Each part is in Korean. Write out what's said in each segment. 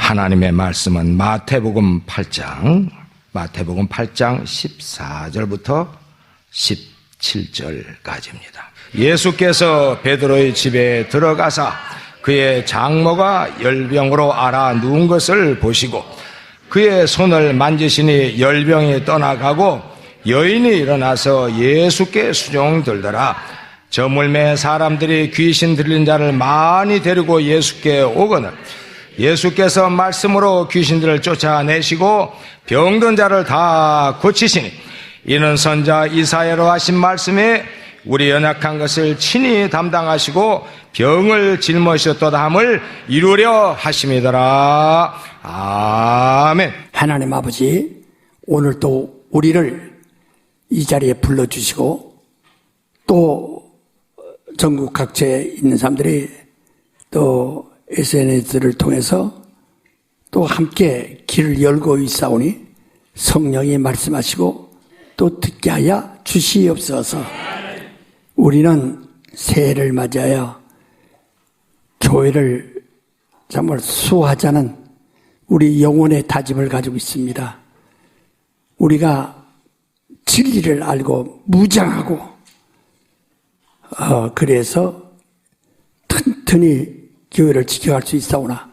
하나님의 말씀은 마태복음 8장 14절부터 17절까지입니다. 예수께서 베드로의 집에 들어가사 그의 장모가 열병으로 앓아 누운 것을 보시고 그의 손을 만지시니 열병이 떠나가고 여인이 일어나서 예수께 수종들더라. 저물매 사람들이 귀신 들린 자를 많이 데리고 예수께 오거늘 예수께서 말씀으로 귀신들을 쫓아내시고 병든 자를 다 고치시니 이는 선자 이사야로 하신 말씀에 우리 연약한 것을 친히 담당하시고 병을 짊어지셨도다 함을 이루려 하심이더라. 아멘. 하나님 아버지, 오늘 또 우리를 이 자리에 불러주시고 또 전국 각지에 있는 사람들이 또 SNS를 통해서 또 함께 길을 열고 있사오니 성령이 말씀하시고 또 듣게 하여 주시옵소서. 우리는 새해를 맞이하여 교회를 정말 수호하자는 우리 영혼의 다짐을 가지고 있습니다. 우리가 진리를 알고 무장하고 그래서 튼튼히 교회를 지켜갈 수 있사오나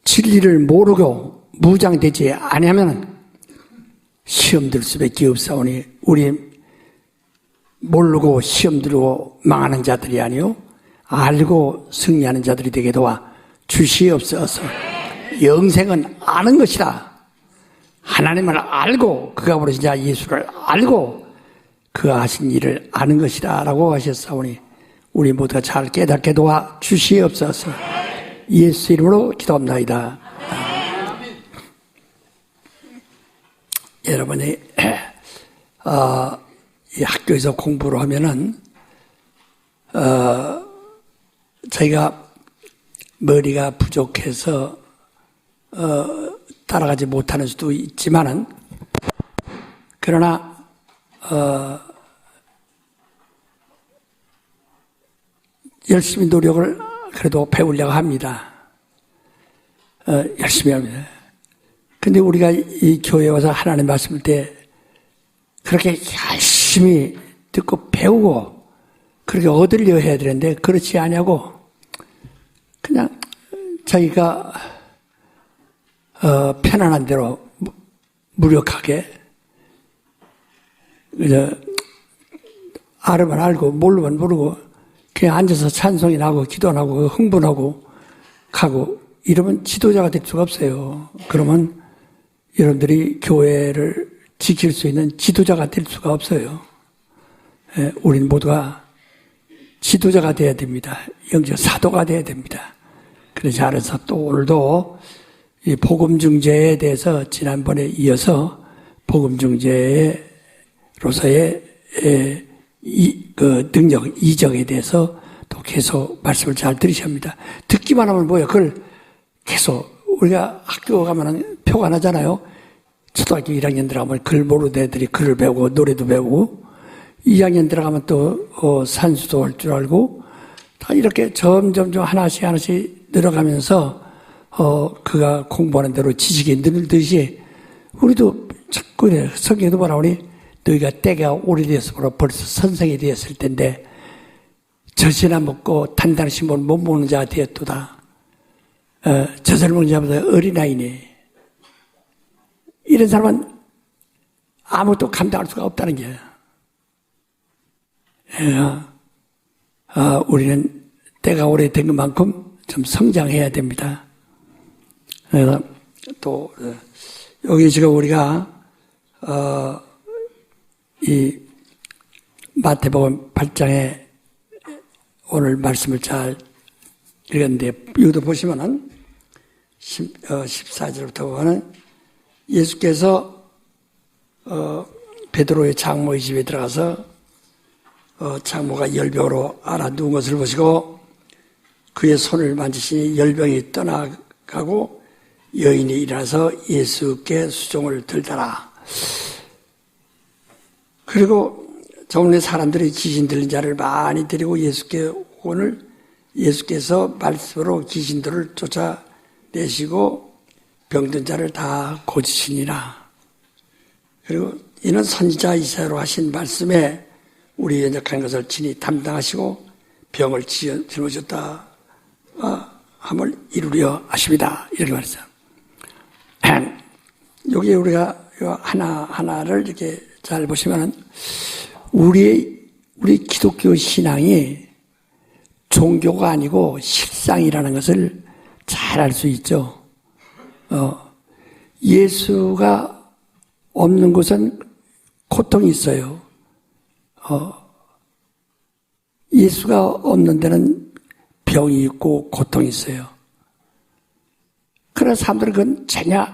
진리를 모르고 무장되지 아니하면 시험 들 수밖에 없사오니 우리 모르고 시험 들고 망하는 자들이 아니요 알고 승리하는 자들이 되게 도와 주시옵소서. 영생은 아는 것이다. 하나님을 알고 그가 부르신 자 예수를 알고 그가 하신 일을 아는 것이다 라고 하셨사오니 우리 모두가 잘 깨닫게 도와 주시옵소서. 예수 이름으로 기도합나이다. 여러분이 이 학교에서 공부를 하면은 저희가 머리가 부족해서 따라가지 못하는 수도 있지만은 그러나 열심히 노력을 그래도 배우려고 합니다. 열심히 합니다. 근데 우리가 이 교회에 와서 하나님 말씀을 때 그렇게 열심히 듣고 배우고 그렇게 얻으려 해야 되는데 그렇지 않냐고 그냥 자기가 편안한 대로 무력하게 알으면 알고 모르면 모르고 그냥 앉아서 찬송이나 하고 기도나 하고 흥분하고 가고 이러면 지도자가 될 수가 없어요. 그러면 여러분들이 교회를 지킬 수 있는 지도자가 될 수가 없어요. 우린 모두가 지도자가 돼야 됩니다. 영적 사도가 돼야 됩니다. 그래서 알아서 또 오늘도 이 복음 중재에 대해서 지난번에 이어서 복음 중재로서의 그 능력, 이적에 대해서 또 계속 말씀을 잘 들으셔야 합니다. 듣기만 하면 뭐예요? 그걸 계속 우리가 학교 가면은 표가 나잖아요. 초등학교 1학년 들어가면 글 모르는 애들이 글을 배우고 노래도 배우고 2학년 들어가면 또 산수도 할 줄 알고 다 이렇게 점점 하나씩 늘어가면서 그가 공부하는 대로 지식이 늘듯이 우리도 자꾸 성경에도 말하오니 너희가 때가 오래되어서 벌써 선생이 되었을 텐데 젖이나 먹고 단단한 식물 못 먹는 자가 되었도다. 젖을 먹는 자보다 어린아이니 이런 사람은 아무것도 감당할 수가 없다는 거예요. 우리는 때가 오래된 것만큼 좀 성장해야 됩니다. 그래서 또 여기 지금 우리가 이 마태복음 8장에 오늘 말씀을 잘 읽었는데 이것도 보시면은 14절부터 보면은 예수께서 베드로의 장모의 집에 들어가서 장모가 열병으로 앓아 누운 것을 보시고 그의 손을 만지시니 열병이 떠나가고 여인이 일어나서 예수께 수종을 들더라. 그리고 정례 사람들이 귀신 들린 자를 많이 데리고 예수께 오늘 예수께서 말씀으로 귀신들을 쫓아내시고 병든 자를 다 고치시니라. 그리고 이는 선지자 이사야로 하신 말씀에 우리 연약한 것을 친히 담당하시고 병을 짊어졌다 함을 이루려 하십니다. 이렇게 말했어요. 여기 우리가 하나하나를 이렇게 잘 보시면은 우리 기독교 신앙이 종교가 아니고 실상이라는 것을 잘 알 수 있죠. 예수가 없는 곳은 고통이 있어요. 예수가 없는 데는 병이 있고 고통이 있어요. 그러나 사람들은 그건 전혀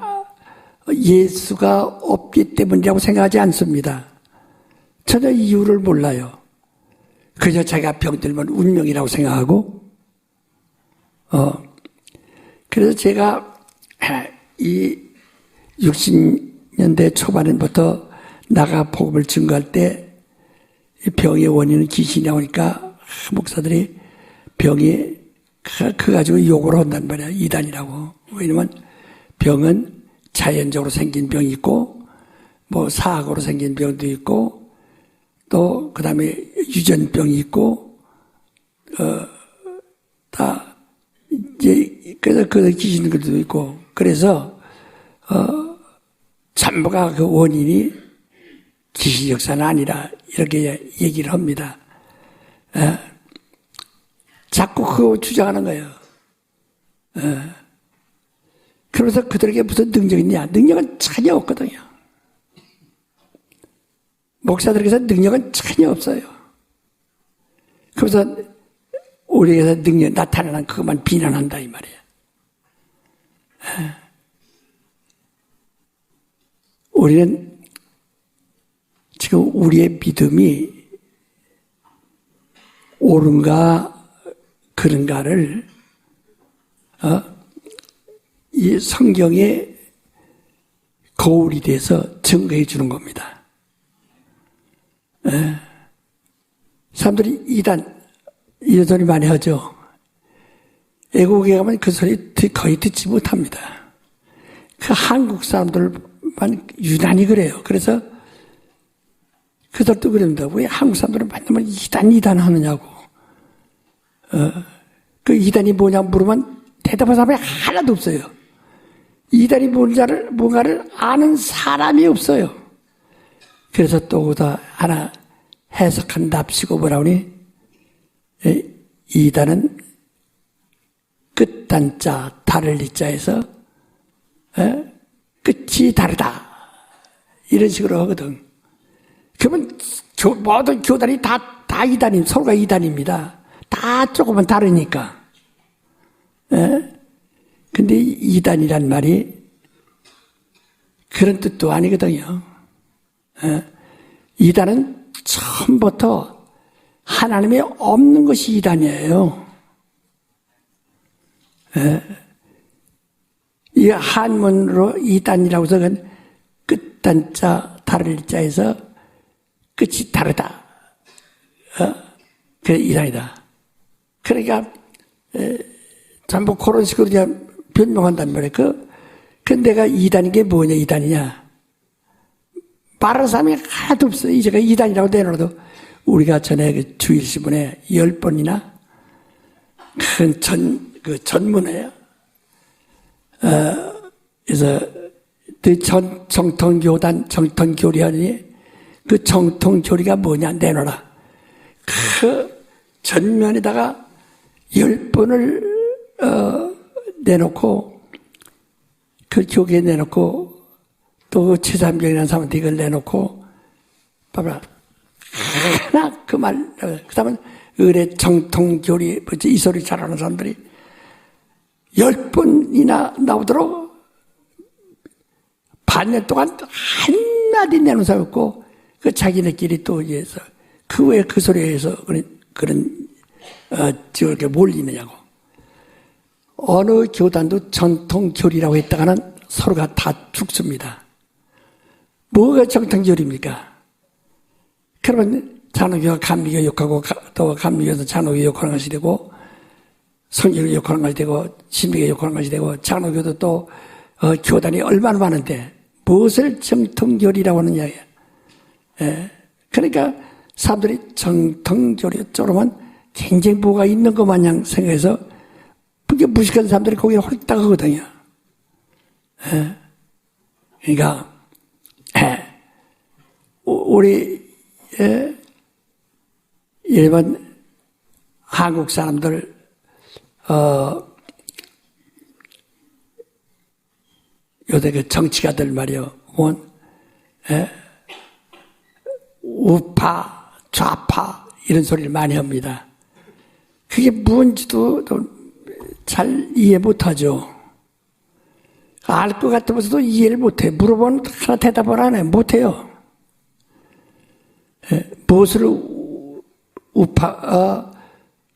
예수가 없기 때문이라고 생각하지 않습니다. 전혀 이유를 몰라요. 그저 자기가 병들면 운명이라고 생각하고, 그래서 제가 이 60년대 초반부터 나가 복음을 증거할 때 병의 원인은 귀신이라고 하니까 목사들이 병이 그 가지고 욕을 한단 말이야. 이단이라고. 왜냐면 병은 자연적으로 생긴 병이 있고 뭐 사악으로 생긴 병도 있고 또 그 다음에 유전병이 있고 다 이제 그래서 그 귀신들도 있고 그래서 전부가 그 원인이 귀신 역사는 아니라 이렇게 얘기를 합니다. 자꾸 그거 주장하는 거예요. 그러면서 그들에게 무슨 능력이 있냐? 능력은 전혀 없거든요. 목사들에게서 능력은 전혀 없어요. 그래서 우리에게서 능력 나타나는 그것만 비난한다 이 말이에요. 우리는 지금 우리의 믿음이 옳은가 그런가를 이 성경의 거울이 돼서 증거해 주는 겁니다. 사람들이 이런 소리 많이 하죠. 애국에 가면 그 소리 거의 듣지 못합니다. 그 한국 사람들만 유난히 그래요. 그래서 그들도 그럽니다. 왜 한국 사람들은 만나면 이단 하느냐고. 그 이단이 뭐냐 물으면 대답할 사람이 하나도 없어요. 이단이 뭔가를 아는 사람이 없어요. 그래서 또 하나 해석한답시고 뭐라 하니 이단은 끝단자 다를 리자에서 끝이 다르다 이런 식으로 하거든. 그러면 모든 교단이 다 이단임 서로가 이단입니다. 다 조금은 다르니까. 근데 이단이란 말이 그런 뜻도 아니거든요. 이단은 처음부터 하나님이 없는 것이 이단이에요. 이 한문으로 이단이라고 해서 끝단자 다를 자에서 끝이 다르다. 그래 이단이다. 그러니까 전부 그런 식으로 그냥 변명한단 말이에요. 그 내가 이단인 게 뭐냐 이단이냐. 말하는 사람이 하나도 없어요. 이제가 이단이라고 내놓아도 우리가 전에 그 주일신문에 10번이나 큰 전문회요. 그래서 그 정통교리하니 그 정통교리가 뭐냐 내놓아라. 그 전면에다가 10번을 내놓고 그 교계에 내놓고 또 최삼경이라는 사람한테 이걸 내놓고 봐봐라 하나 그 말 그 다음에 의례 정통교리 이 소리 잘하는 사람들이 10번이나 나오도록 반년 동안 한마디 내놓은 사람이 없고 그 자기네끼리 또 이해해서 그 왜 그 소리에 의해서 그런 이렇게 몰리느냐고. 어느 교단도 전통교리라고 했다가는 서로가 다 죽습니다. 뭐가 정통교리입니까? 그러면 장로교가 감리교 욕하고 또 감리교에서 장로교 욕하는 것이 되고 성경을 욕하는 것이 되고 신비교 욕하는 것이 되고 장로교도 또 교단이 얼마나 많은데 무엇을 정통교리라고 하느냐. 그러니까 사람들이 정통교리 쪽으로만 굉장히 뭐가 있는 것 마냥 생각해서 그게 무식한 사람들이 거기에 홀딱 하거든요. 그러니까 우리 일본 한국 사람들 요새 그 정치가들 말이요, 우파, 좌파 이런 소리를 많이 합니다. 그게 뭔지도 잘 이해 못하죠. 알 것 같으면서도 이해를 못해. 물어보면 하나 대답을 안 해. 못해요. 무엇을 우파라고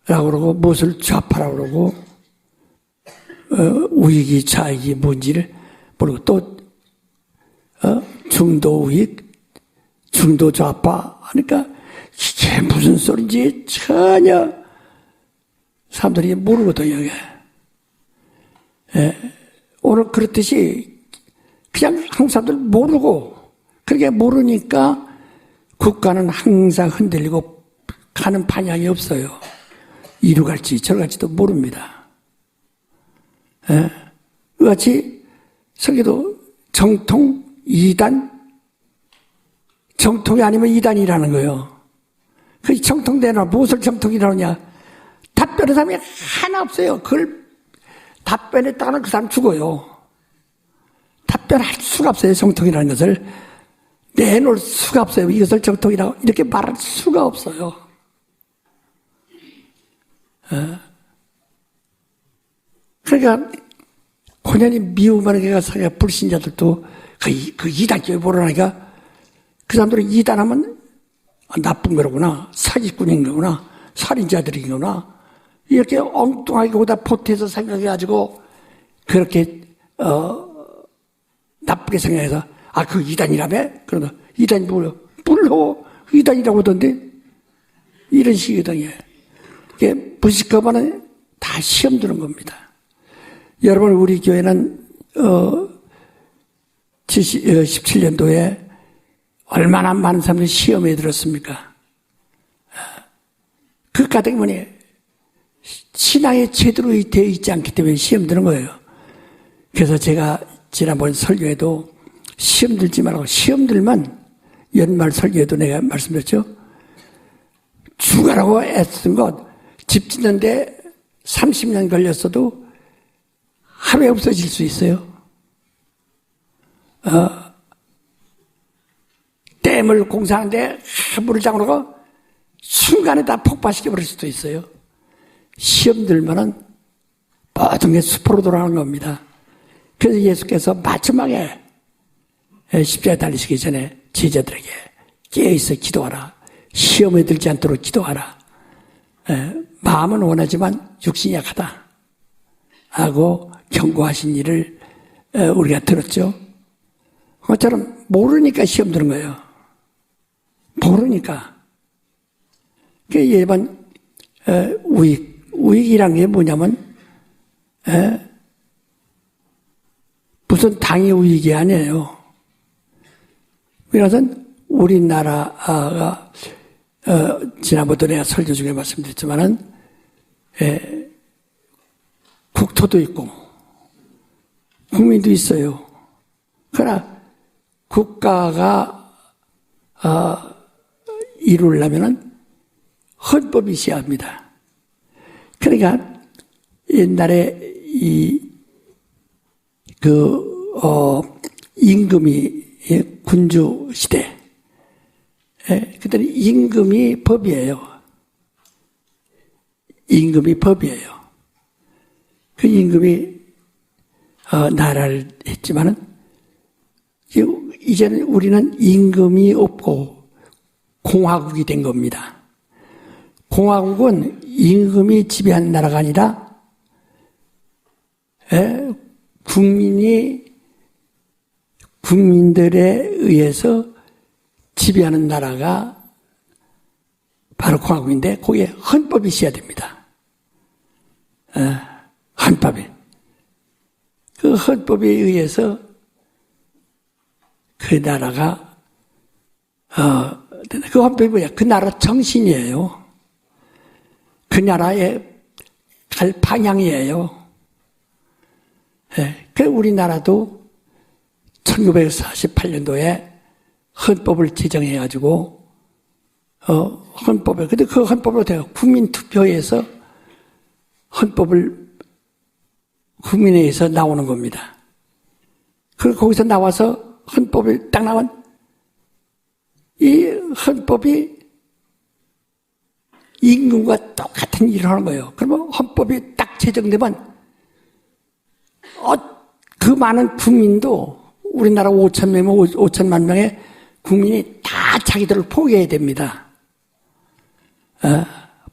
그러고 무엇을 좌파라고 그러고 우익이 좌익이 뭔지를 모르고 또 중도 우익, 중도 좌파 하니까 이게 무슨 소리인지 전혀 사람들이 모르거든요. 오늘 그렇듯이 그냥 한국 사람들 모르고 그렇게 모르니까 국가는 항상 흔들리고 가는 방향이 없어요. 이루 갈지 저루 갈지도 모릅니다. 그같이 설교도 정통, 이단, 정통이 아니면 이단이라는 거예요. 그 정통되나 무엇을 정통이라고 하냐? 답변의 사람이 하나 없어요. 그걸 답변했다가는 그 사람 죽어요. 답변할 수가 없어요. 정통이라는 것을 내놓을 수가 없어요. 이것을 정통이라고 이렇게 말할 수가 없어요. 그러니까 본연이 미움하는 게 가서 불신자들도 그 이단교회 모르니까 그 사람들은 이단하면 나쁜 거구나, 사기꾼인 거구나, 살인자들인 거구나 이렇게 엉뚱하게 거기다 보태서 생각해가지고 그렇게 나쁘게 생각해서 그 이단이라며? 그러면 이단이 뭐예요? 물러 이단이라고 하던데 이런 식이거든요. 이게 무식하면 다 시험 드는 겁니다. 여러분 우리 교회는 17년도에 얼마나 많은 사람들이 시험에 들었습니까? 그 까닭이 뭐냐? 신앙에 제대로 되어 있지 않기 때문에 시험 드는 거예요. 그래서 제가 지난번 설교에도 시험 들지 말라고, 시험 들면 연말 설교에도 내가 말씀드렸죠. 죽으라고 애쓴 것, 집 짓는데 30년 걸렸어도 하루에 없어질 수 있어요. 댐을 공사하는데 물을 장으로 순간에 다 폭발시켜버릴 수도 있어요. 시험 들면은 모든 게 수포로 돌아가는 겁니다. 그래서 예수께서 마지막에 십자가에 달리시기 전에 제자들에게 깨어있어 기도하라. 시험에 들지 않도록 기도하라. 마음은 원하지만 육신이 약하다 하고 경고하신 일을 우리가 들었죠. 그것처럼 모르니까 시험 드는 거예요. 모르니까. 일반 우익이란 게 뭐냐면 무슨 당의 우익이 아니에요. 그래서 우리나라가 지난번도 내가 설교 중에 말씀드렸지만은 국토도 있고 국민도 있어요. 그러나 국가가 이루려면은 헌법이 있어야 합니다. 그러니까 옛날에 임금이 군주 시대 그때는 임금이 법이에요. 임금이 법이에요. 그 임금이 나라를 했지만은 이제는 우리는 임금이 없고 공화국이 된 겁니다. 공화국은 임금이 지배하는 나라가 아니라 국민들에 의해서 지배하는 나라가 바로 공화국인데 거기에 헌법이 있어야 됩니다. 헌법이. 그 헌법에 의해서 그 나라가, 그 헌법이 뭐야? 그 나라 정신이에요. 그 나라의 갈 방향이에요. 예, 그 우리나라도 1948년도에 헌법을 제정해가지고, 근데 그 헌법으로 돼요. 국민투표에서 헌법을 국민회의에서 나오는 겁니다. 그리고 거기서 나와서 헌법이 딱 나온 이 헌법이 임금과 똑같은 일을 하는 거예요. 그러면 헌법이 딱 제정되면 그 많은 국민도 우리나라 5천명이면 5천만 명의 국민이 다 자기들을 포기해야 됩니다.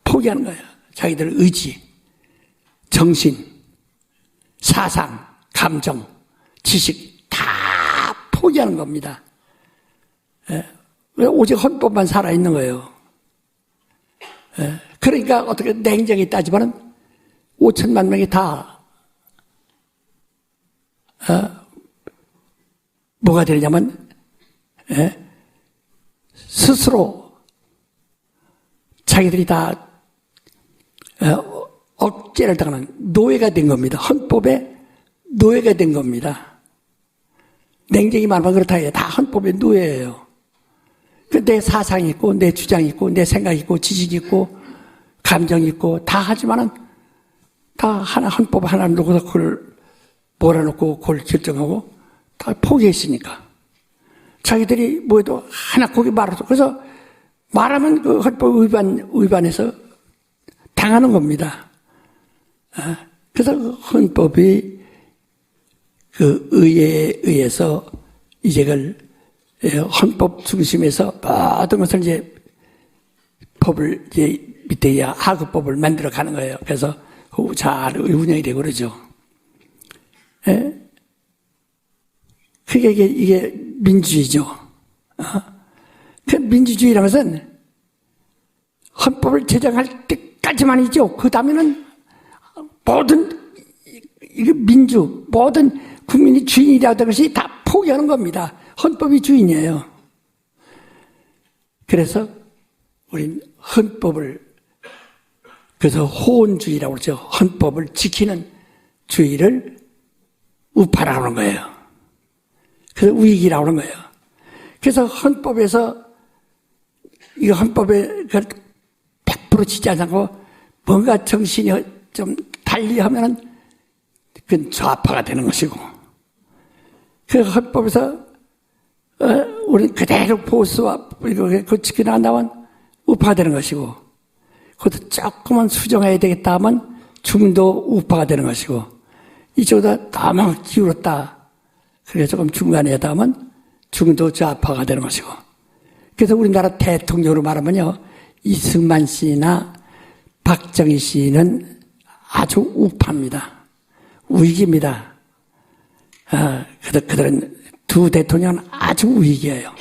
포기하는 거예요. 자기들 의지, 정신, 사상, 감정, 지식 다 포기하는 겁니다. 오직 헌법만 살아있는 거예요. 그러니까 어떻게 냉정히 따지면 5천만 명이 다 뭐가 되냐면 스스로 자기들이 다 억제를 당하는 노예가 된 겁니다. 헌법의 노예가 된 겁니다. 냉정히 말하면 그렇다 해요. 다 헌법의 노예예요. 내 사상이 있고 내 주장이 있고 내 생각이 있고 지식이 있고 감정이 있고 다 하지만은 다 하나 헌법 하나 놓고서 그걸 몰아놓고 그걸 결정하고 다 포기했으니까 자기들이 뭐해도 하나 거기 말아서 그래서 말하면 그 헌법 위반해서 당하는 겁니다. 그래서 그 헌법이 그 의회에 의해서 이제 그걸 헌법 중심에서 모든 것을 이제 법을 이제 밑에 하급법을 만들어 가는 거예요. 그래서 잘 운영이 되고 그러죠. 그게 이게 민주주의죠. 그 민주주의라는 것은 헌법을 제정할 때까지만이죠. 그 다음에는 모든 이게 모든 국민이 주인이라는 것이 다 포기하는 겁니다. 헌법이 주인이에요. 그래서 우린 헌법을 그래서 호언주의라고 그러죠. 헌법을 지키는 주의를 우파라고 하는 거예요. 그래서 우익이라고 하는 거예요. 그래서 헌법에서 이 헌법에 100% 지지하지 않고 뭔가 정신이 좀 달리 하면은 그건 좌파가 되는 것이고 그 헌법에서 우리는 그대로 보수와 이거 지켜나간다면 우파가 되는 것이고 그것도 조금만 수정해야 되겠다 하면 중도 우파가 되는 것이고 이쪽보다 너무 기울었다 그래서 조금 중간에 하다 하면 중도 좌파가 되는 것이고 그래서 우리나라 대통령으로 말하면요 이승만 씨나 박정희 씨는 아주 우파입니다. 우익입니다. 그들은 두 대통령은 아주 우익이에요.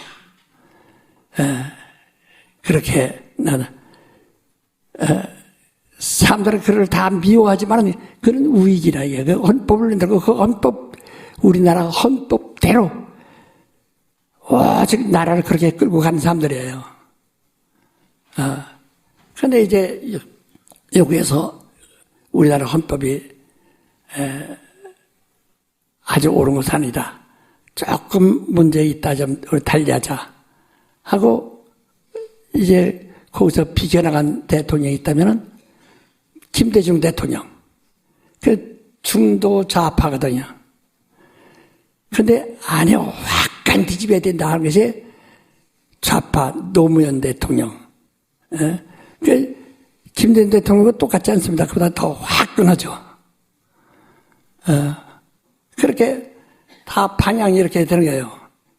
그렇게 나는 사람들은 그를 다 미워하지만 그는 우익이라 이게 그 헌법을 만들고 그 헌법 우리나라 헌법대로 오직 나라를 그렇게 끌고 간 사람들이에요. 그런데 이제 여기에서 우리나라 헌법이 아주 옳은 것은 아니다. 조금 문제 있다 좀 달리하자 하고 이제 거기서 비겨나간 대통령이 있다면은 김대중 대통령 그 중도 좌파거든요. 그런데 안에 확간 뒤집어야 된다 하는 것이 좌파 노무현 대통령. 그 김대중 대통령과 똑같지 않습니다. 그보다 더 화끈하죠. 그렇게 다 방향이 이렇게 되는 거예요.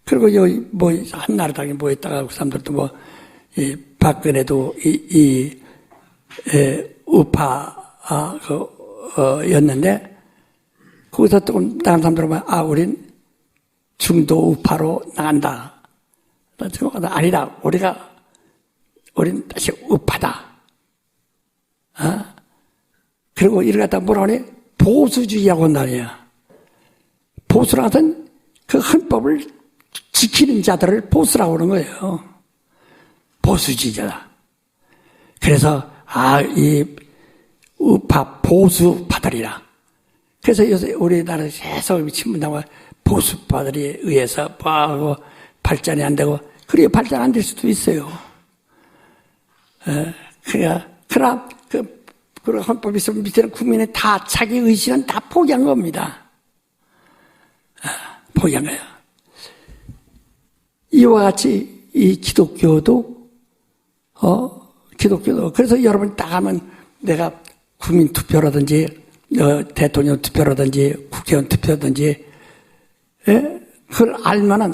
그리고 여기 뭐 한나라당에 뭐 있다가 그 사람들도 뭐 이 박근혜도 우파 였는데 거기서 또 다른 사람들은 우린 중도 우파로 나간다. 아니다. 우린 다시 우파다. 그리고 이를 갖다 뭐라 하니? 보수주의하고 한다니야. 보수라는 것은 그 헌법을 지키는 자들을 보수라고 하는 거예요. 보수주의자다. 그래서 이 우파 보수파들이라. 그래서 요새 우리나라 계속 신문당과 보수파들에 의해서 뭐하고 발전이 안 되고, 그래 발전 안 될 수도 있어요. 그러나 그 헌법이 있으면 밑에는 국민의 다 자기 의지는 다 포기한 겁니다. 포기한 거예요. 이와 같이 이 기독교도 그래서 여러분 딱 하면 내가 국민 투표라든지 대통령 투표라든지 국회의원 투표라든지 그걸 알면은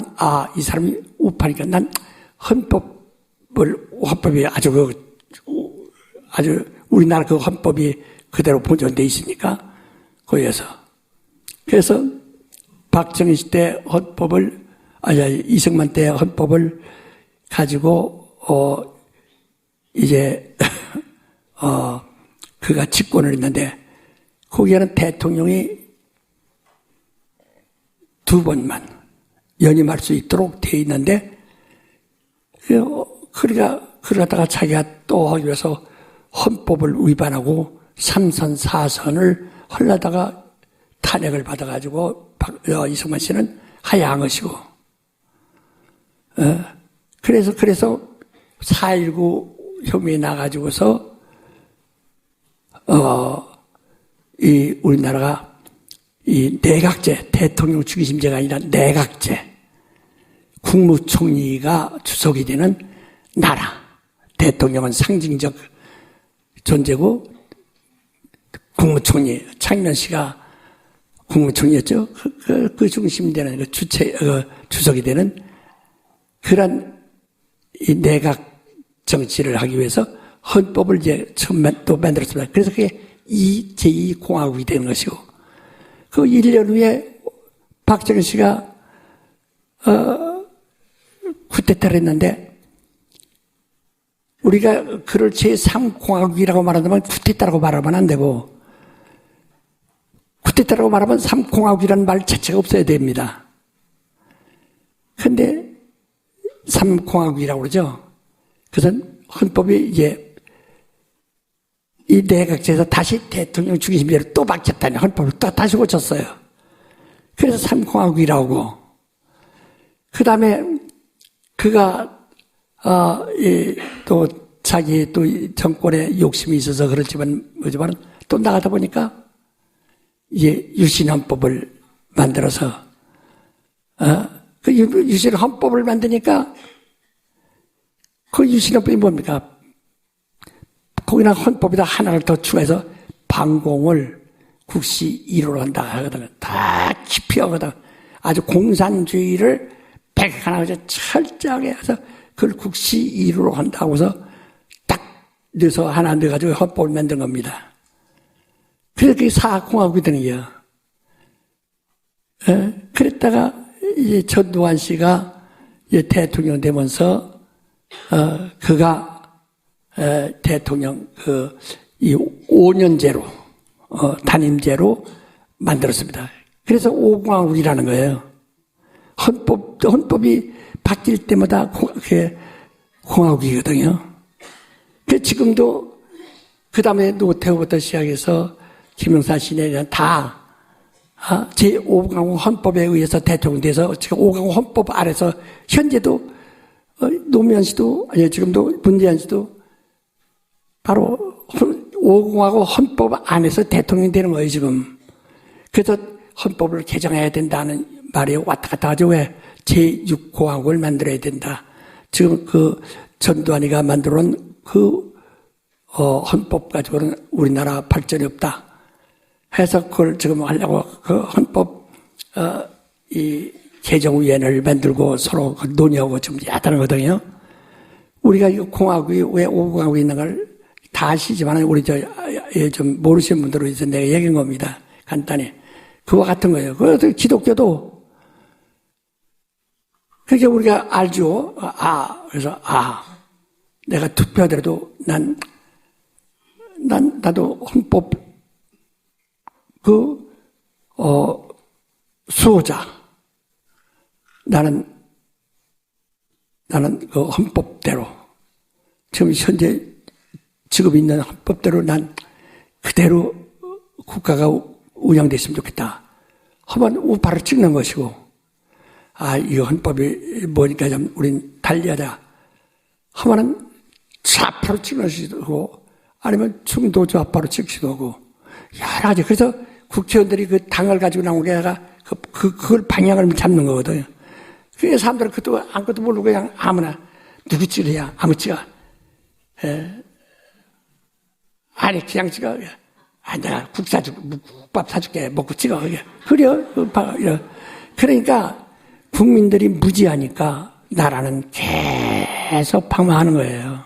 이 사람이 우파니까 난 헌법이 아주 우리나라 그 헌법이 그대로 보존돼 있으니까 거기에서 그래서 박정희 때 헌법을 이승만 때 헌법을 가지고 이제 그가 집권을 했는데 거기에는 대통령이 2번만 연임할 수 있도록 돼 있는데 그러다가 자기가 또 하기 위해서 헌법을 위반하고 3선 4선을 하려다가 탄핵을 받아가지고 이승만 씨는 하야한 것이고 그래서 4.19 혁명이 나가지고서 이 우리나라가 이 내각제, 대통령 중심제가 아니라 내각제, 국무총리가 주석이 되는 나라, 대통령은 상징적 존재고 국무총리, 창년 씨가 국무총리였죠. 그 중심이 되는 주석이 되는 그런 이 내각 정치를 하기 위해서 헌법을 이제 처음 또 만들었습니다. 그래서 그게 제2공화국이 되는 것이고, 그 1년 후에 박정희 씨가, 쿠데타를 했는데, 우리가 그걸 제3공화국이라고 말한다면 쿠데타라고 말하면 안 되고, 쿠데타라고 말하면 3공화국이라는 말 자체가 없어야 됩니다. 근데 3공화국이라고 그러죠. 그것은 헌법이 이제 이 내각제에서 다시 대통령 중심제로 또 바뀌었다니 헌법을 또 다시 고쳤어요. 그래서 3공화국이라고. 그 다음에 그가 또 자기 또 정권에 욕심이 있어서 그렇지만 또 나가다 보니까 이제 유신헌법을 만들어서 그 유신헌법을 만드니까 그 유신헌법이 뭡니까? 거기나 헌법에다 하나를 더 추가해서 방공을 국시 1호로 한다 하거든. 다 깊이 하거든. 아주 공산주의를 백하나서 철저하게 해서 그걸 국시 1호로 한다고 해서 딱 넣어서 하나 넣어가지고 헌법을 만든 겁니다. 그래서 그게 4공화국이 되는 거예요. 그랬다가 이제 전두환 씨가 이제 대통령 되면서 그가 대통령 이 5년제로 단임제로 만들었습니다. 그래서 5공화국이라는 거예요. 헌법이 바뀔 때마다 공화국이거든요. 그 지금도 그 다음에 노태우부터 시작해서 김영삼 씨는 다 제5공화국 헌법에 의해서 대통령 돼서 지금 5공화국 헌법 아래서 현재도 노무현 씨도 지금도 문재인 씨도 바로 5공화국 헌법 안에서 대통령이 되는 거예요 지금. 그래서 헌법을 개정해야 된다는 말이 왔다 갔다 하죠. 왜? 제6공화국을 만들어야 된다. 지금 그 전두환이가 만들어놓은 헌법 가지고는 우리나라 발전이 없다. 해서 그걸 지금 하려고 그 헌법 이 개정위원회를 만들고 서로 논의하고 지금 야단하거든요. 우리가 이 공화국이 왜 5공화국이 있는 걸 다 아시지만 우리 좀 모르시는 분들을 위해서 내가 얘기한 겁니다. 간단히. 그와 같은 거예요. 그래서 기독교도 그러니까 우리가 알죠. 그래서 내가 투표하더라도 나도 헌법 수호자. 나는 그 헌법대로, 지금 현재 지금 있는 헌법대로 난 그대로 국가가 운영됐으면 좋겠다. 한번 우파를 찍는 것이고, 이 헌법이 뭐니까 좀 우린 달리하자. 하면은 좌파로 찍는 수도 하고, 아니면 중도 좌파로 찍기도 하고, 여러 가지. 그래서 국회의원들이 그 당을 가지고 나온 게 아니라 그걸 방향을 잡는 거거든요. 그게 사람들은 그것도 아무것도 모르고 그냥 아무나 누구 찍으랴, 아무 찍어. 아니, 그냥 찍어. 내가 국밥 사줄게. 먹고 찍어. 그래요. 그러니까 국민들이 무지하니까 나라는 계속 방황하는 거예요.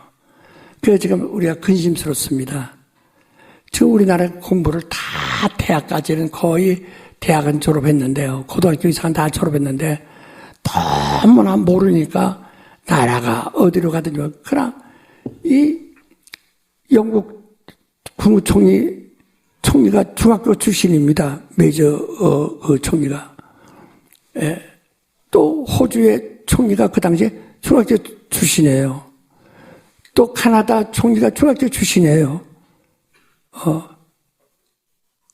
그래서 지금 우리가 근심스럽습니다. 지금 우리나라 공부를 다 대학까지는 거의 대학은 졸업했는데요. 고등학교 이상은 다 졸업했는데 너무나 모르니까 나라가 어디로 가든지. 그러나 이 영국 국무총리가 중학교 출신입니다. 메이저 총리가. 또 호주의 총리가 그 당시에 중학교 출신이에요. 또 카나다 총리가 중학교 출신이에요.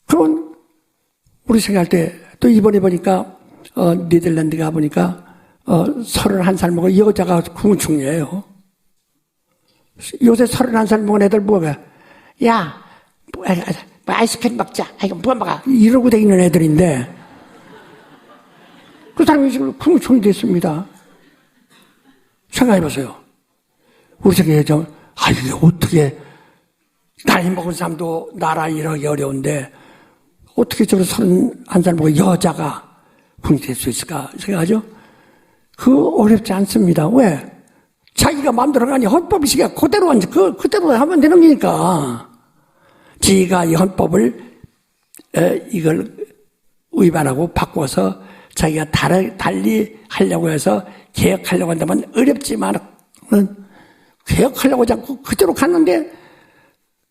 그런 우리 생각할 때 또 이번에 보니까 네덜란드 가보니까 31살 먹은 여자가 국무총리예요. 요새 31살 먹은 애들 뭐가 야 아이스크림 먹자. 이거 뭐 먹어? 이러고 다니는 애들인데 그 사람이 지금 국무총리 됐습니다. 생각해보세요. 우리 생각에 이게 어떻게 나이 먹은 사람도 나라 일하기 어려운데 어떻게 저런 31살 먹은 여자가 국무총리 될 수 있을까 생각하죠? 그거 어렵지 않습니다. 왜? 자기가 마음대로 가니 헌법이 시기가 그대로 그대로 하면 되는 거니까. 지가 이 헌법을 이걸 위반하고 바꿔서 자기가 달리 하려고 해서 개혁하려고 한다면 어렵지만 개혁하려고 하지 않고 그대로 갔는데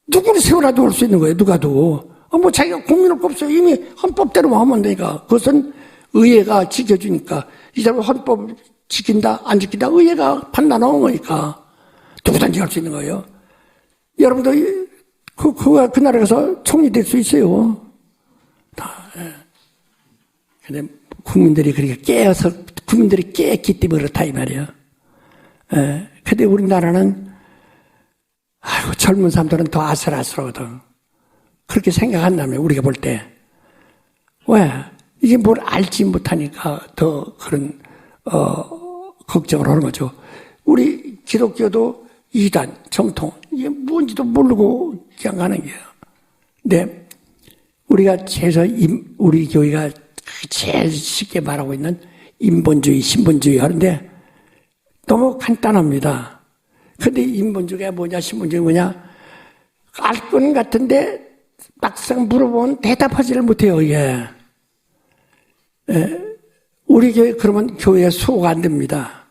누구를 세워라도 올 수 있는 거예요. 누가도. 자기가 고민할 거 없어요. 이미 헌법대로만 하면 되니까. 그것은 의회가 지켜주니까. 이 사람은 헌법 지킨다 안 지킨다 의회가 판단하는 거니까 누구든지 할 수 있는 거예요. 여러분도 그 나라에 가서 총리 될 수 있어요. 근데 국민들이 그렇게 깨어서 국민들이 깨었기 때문에 그렇다 이 말이에요. 근데 우리나라는 젊은 사람들은 더 아슬아슬하거든. 그렇게 생각한다면 우리가 볼 때 왜? 이게 뭘 알지 못하니까 더 그런 걱정을 하는 거죠. 우리 기독교도 이단, 정통 이게 뭔지도 모르고 그냥 가는 거예요. 근데 우리가 우리 교회가 제일 쉽게 말하고 있는 인본주의, 신본주의 하는데 너무 간단합니다. 근데 인본주의가 뭐냐, 신본주의가 뭐냐 알 건 같은데 막상 물어보면 대답하지를 못해요. 이게 우리 교회 그러면 교회에 수호가 안 됩니다.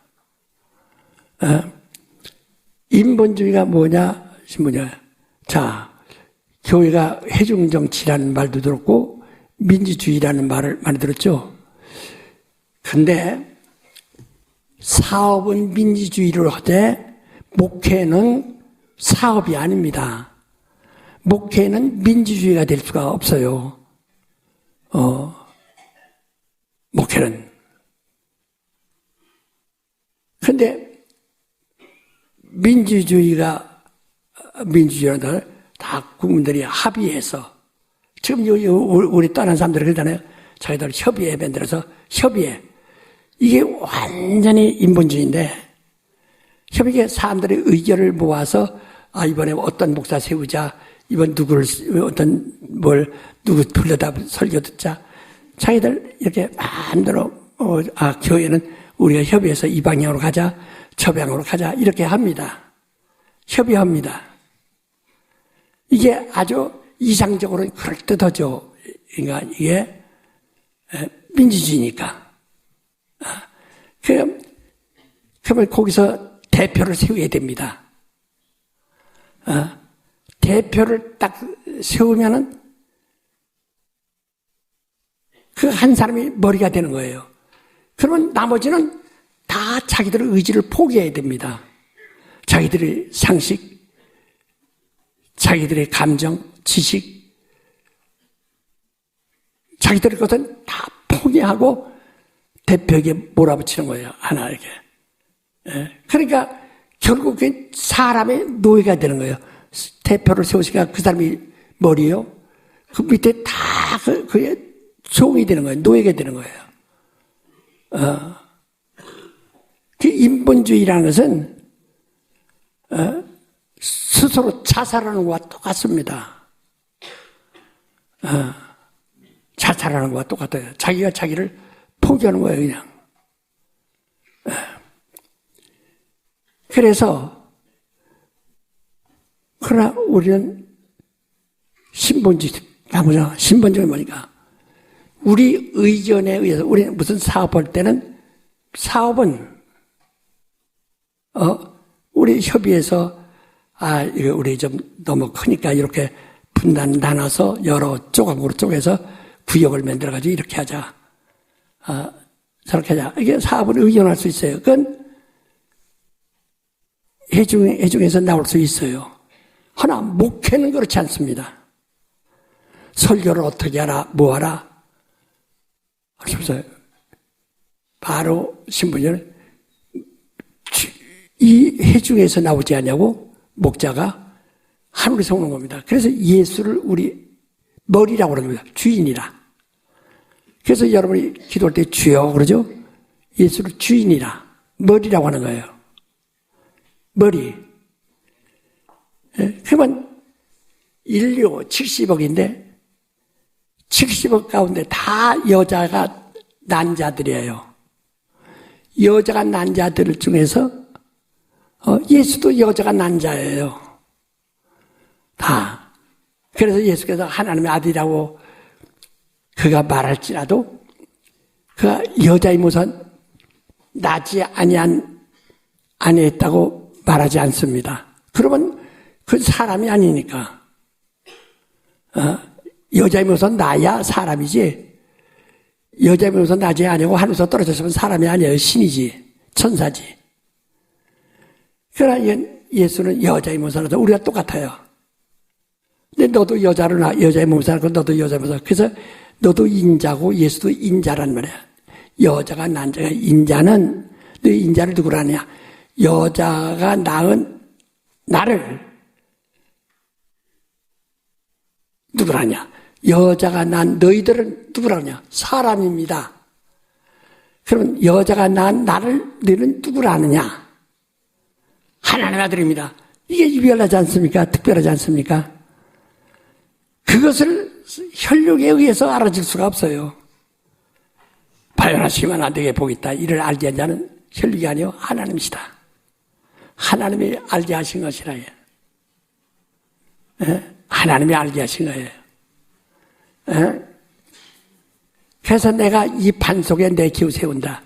인본주의가 뭐냐, 신본주의. 자, 교회가 회중정치라는 말도 들었고 민주주의라는 말을 많이 들었죠. 근데 사업은 민주주의를 하되 목회는 사업이 아닙니다. 목회는 민주주의가 될 수가 없어요. 목회는. 근데 민주주의라는 다 국민들이 합의해서 지금 우리 떠난 사람들이 그러잖아요. 자기들 협의회 만들어서 협의회. 이게 완전히 인본주의인데 협의회 사람들의 의견을 모아서 이번에 어떤 목사 세우자. 이번 누구 불러다 설교 듣자. 자기들 이렇게 마음대로 교회는 우리가 협의해서 이 방향으로 가자. 저 방향으로 가자. 이렇게 합니다. 협의합니다. 이게 아주 이상적으로 그럴듯하죠. 그러니까 이게 민주주의니까. 그러면 거기서 대표를 세워야 됩니다. 대표를 딱 세우면은 그 한 사람이 머리가 되는 거예요. 그러면 나머지는 다 자기들의 의지를 포기해야 됩니다. 자기들의 상식, 자기들의 감정, 지식, 자기들의 것은 다 포기하고 대표에게 몰아붙이는 거예요. 하나에게. 그러니까 결국엔 사람의 노예가 되는 거예요. 대표를 세우시니까 그 사람이 머리요. 그 밑에 다 그의 종이 되는 거예요. 노예가 되는 거예요. 그 인본주의라는 것은 스스로 자살하는 것과 똑같습니다. 자살하는 것과 똑같아요. 자기가 자기를 포기하는 거예요, 그냥. 그래서 그러나 우리는 신본주의, 신본주의가 뭐니까 우리 의견에 의해서 우리는 무슨 사업할 때는 사업은 우리 협의해서 이거 우리 좀 너무 크니까 이렇게 나눠서 여러 조각으로 쪼개서 구역을 만들어가지고 이렇게 하자. 저렇게 하자. 이게 사업을 의견할 수 있어요. 그건 해중에서 나올 수 있어요. 허나 목회는 그렇지 않습니다. 설교를 어떻게 하라, 뭐 하라. 그래서 바로 신부님은 이 해중에서 나오지 않냐고 목자가 하늘에서 오는 겁니다. 그래서 예수를 우리 머리라고 그러는 겁니다. 주인이라. 그래서 여러분이 기도할 때 주여 그러죠? 예수를 주인이라. 머리라고 하는 거예요. 머리. 그러면 인류 70억인데 70억 가운데 다 여자가 난 자들이에요. 여자가 난 자들 중에서 예수도 여자가 난 자예요. 다. 그래서 예수께서 하나님의 아들이라고 그가 말할지라도 그가 여자의 모습은 나지 아니한 아내였다고 말하지 않습니다. 그러면 그 사람이 아니니까. 여자의 모습은 나야 사람이지. 여자의 모습은 나지 아니고 하늘에서 떨어졌으면 사람이 아니에요. 신이지. 천사지. 그러나 예수는 여자의 모습은 우리가 똑같아요. 근데 너도 여자의 몸살, 너도 여자의 몸살. 그래서 너도 인자고 예수도 인자란 말이야. 여자가 난자가 인자는 너 인자를 누구라 하냐? 여자가 낳은 나를 누구라 하냐? 여자가 낳은 너희들은 누구라 하냐? 사람입니다. 그럼 여자가 낳은 나를 너희는 누구라 하느냐? 하나님의 아들입니다. 이게 유별하지 않습니까? 특별하지 않습니까? 그것을 혈육에 의해서 알아질 수가 없어요. 발견하시기만 안 되게 보겠다. 이를 알게 한 자는 혈육이 아니요 하나님이시다. 하나님이 알게 하신 것이라. 하나님이 알게 하신 거예요. 그래서 내가 이 판 속에 내 기후 세운다.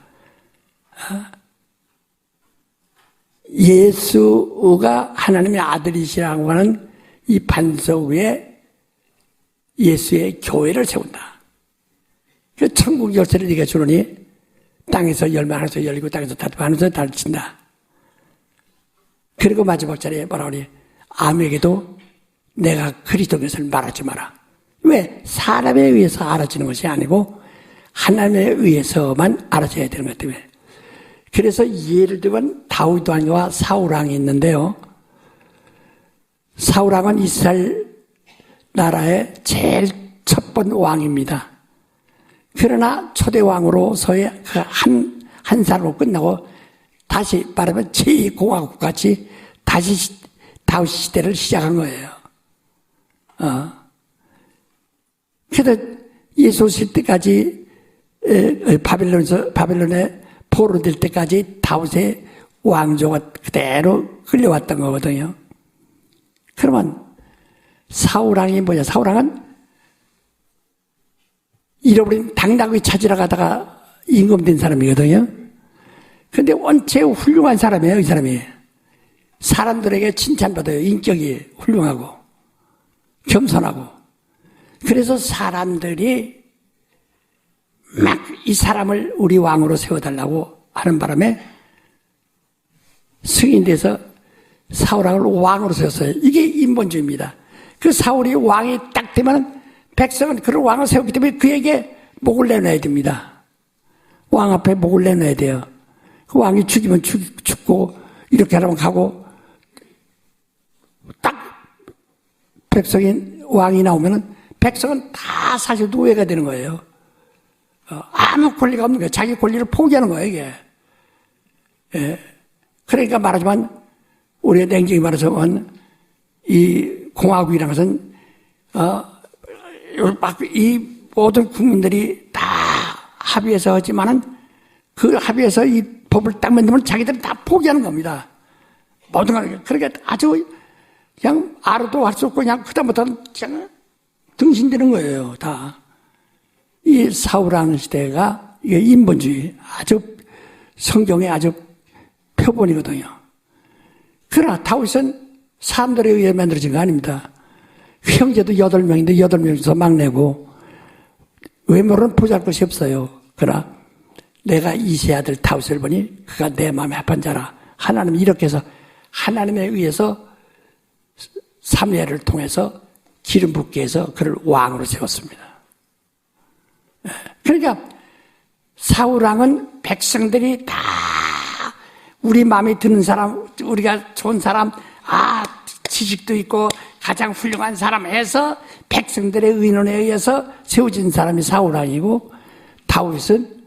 예수가 하나님의 아들이시라고 하는 이 반석 위에 예수의 교회를 세운다. 그 천국 열쇠를 네가 주노니 땅에서 열면 하늘에서 열리고 땅에서 닫으면 하늘에서 닫힌다. 그리고 마지막 자리에 뭐라고 하니? 아무에게도 내가 그리스도 것을 말하지 마라. 왜? 사람에 의해서 알아지는 것이 아니고 하나님에 의해서만 알아져야 되는 것 때문에. 그래서 예를 들면 다윗 왕과 사울 왕이 있는데요. 사울 왕은 이스라엘 나라의 제일 첫 번 왕입니다. 그러나 초대 왕으로서의 그 한 살로 끝나고 다시 말하면 제2공화국 같이 다시 다윗 시대를 시작한 거예요. 그래서 예수 오실 때까지 바벨론에 포로될 때까지 다윗의 왕조가 그대로 끌려왔던 거거든요. 그러면 사울왕이 뭐냐? 사울왕은 잃어버린 당나귀 찾으러 가다가 임금된 사람이거든요. 그런데 원체 훌륭한 사람이에요, 이 사람이. 사람들에게 칭찬받아요. 인격이 훌륭하고 겸손하고. 그래서 사람들이 막 이 사람을 우리 왕으로 세워달라고 하는 바람에 승인돼서 사울왕을 왕으로 세웠어요. 이게 인본주의입니다. 그 사울이 왕이 딱 되면 백성은 그런 왕을 세웠기 때문에 그에게 목을 내놔야 됩니다. 왕 앞에 목을 내놔야 돼요. 그 왕이 죽이면 죽고 이렇게 하면 가고 딱 백성이 왕이 나오면은 백성은 다 사실 노예가 되는 거예요. 아무 권리가 없는 거예요. 자기 권리를 포기하는 거예요, 이게. 예. 그러니까 말하지만 우리가 냉정히 말해서는 이 공화국이라는 것은 이 모든 국민들이 다 합의해서 하지만은 그 합의해서 이 법을 딱 만들면 자기들은 다 포기하는 겁니다. 모든 걸. 그러니까 아주 그냥 알아도 할 수 없고 그냥 그다음부터는 그냥 등신되는 거예요, 다. 이 사울왕 시대가 이게 인본주의 아주 성경의 아주 표본이거든요. 그러나 다윗은 사람들에 의해 만들어진 거 아닙니다. 형제도 8명인데 8명에서 막내고 외모로는 보잘것이 없어요. 그러나 내가 이세 아들 다윗을 보니 그가 내 마음에 합한 자라. 하나님이 이렇게 해서 하나님에 의해서 사무엘을 통해서 기름 붓게 해서 그를 왕으로 세웠습니다. 그러니까 사울왕은 백성들이 다 우리 마음에 드는 사람, 우리가 좋은 사람, 지식도 있고 가장 훌륭한 사람 해서 백성들의 의논에 의해서 세워진 사람이 사울왕이고 다윗은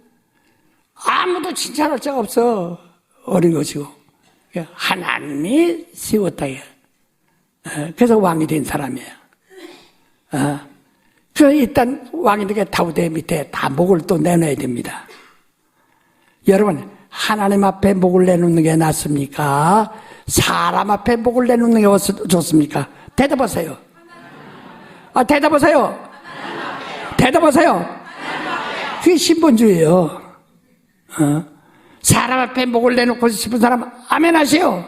아무도 칭찬할 자가 없어. 어린 것이고 하나님이 세웠다. 그래서 왕이 된 사람이에요. 그래서 일단 왕이 되게 다윗의 밑에 다 목을 또 내놔야 됩니다. 여러분, 하나님 앞에 목을 내놓는 게 낫습니까? 사람 앞에 목을 내놓는 게 좋습니까? 대답하세요. 대답하세요. 대답하세요. 그게 신본주의예요. 사람 앞에 목을 내놓고 싶은 사람 아멘 하세요.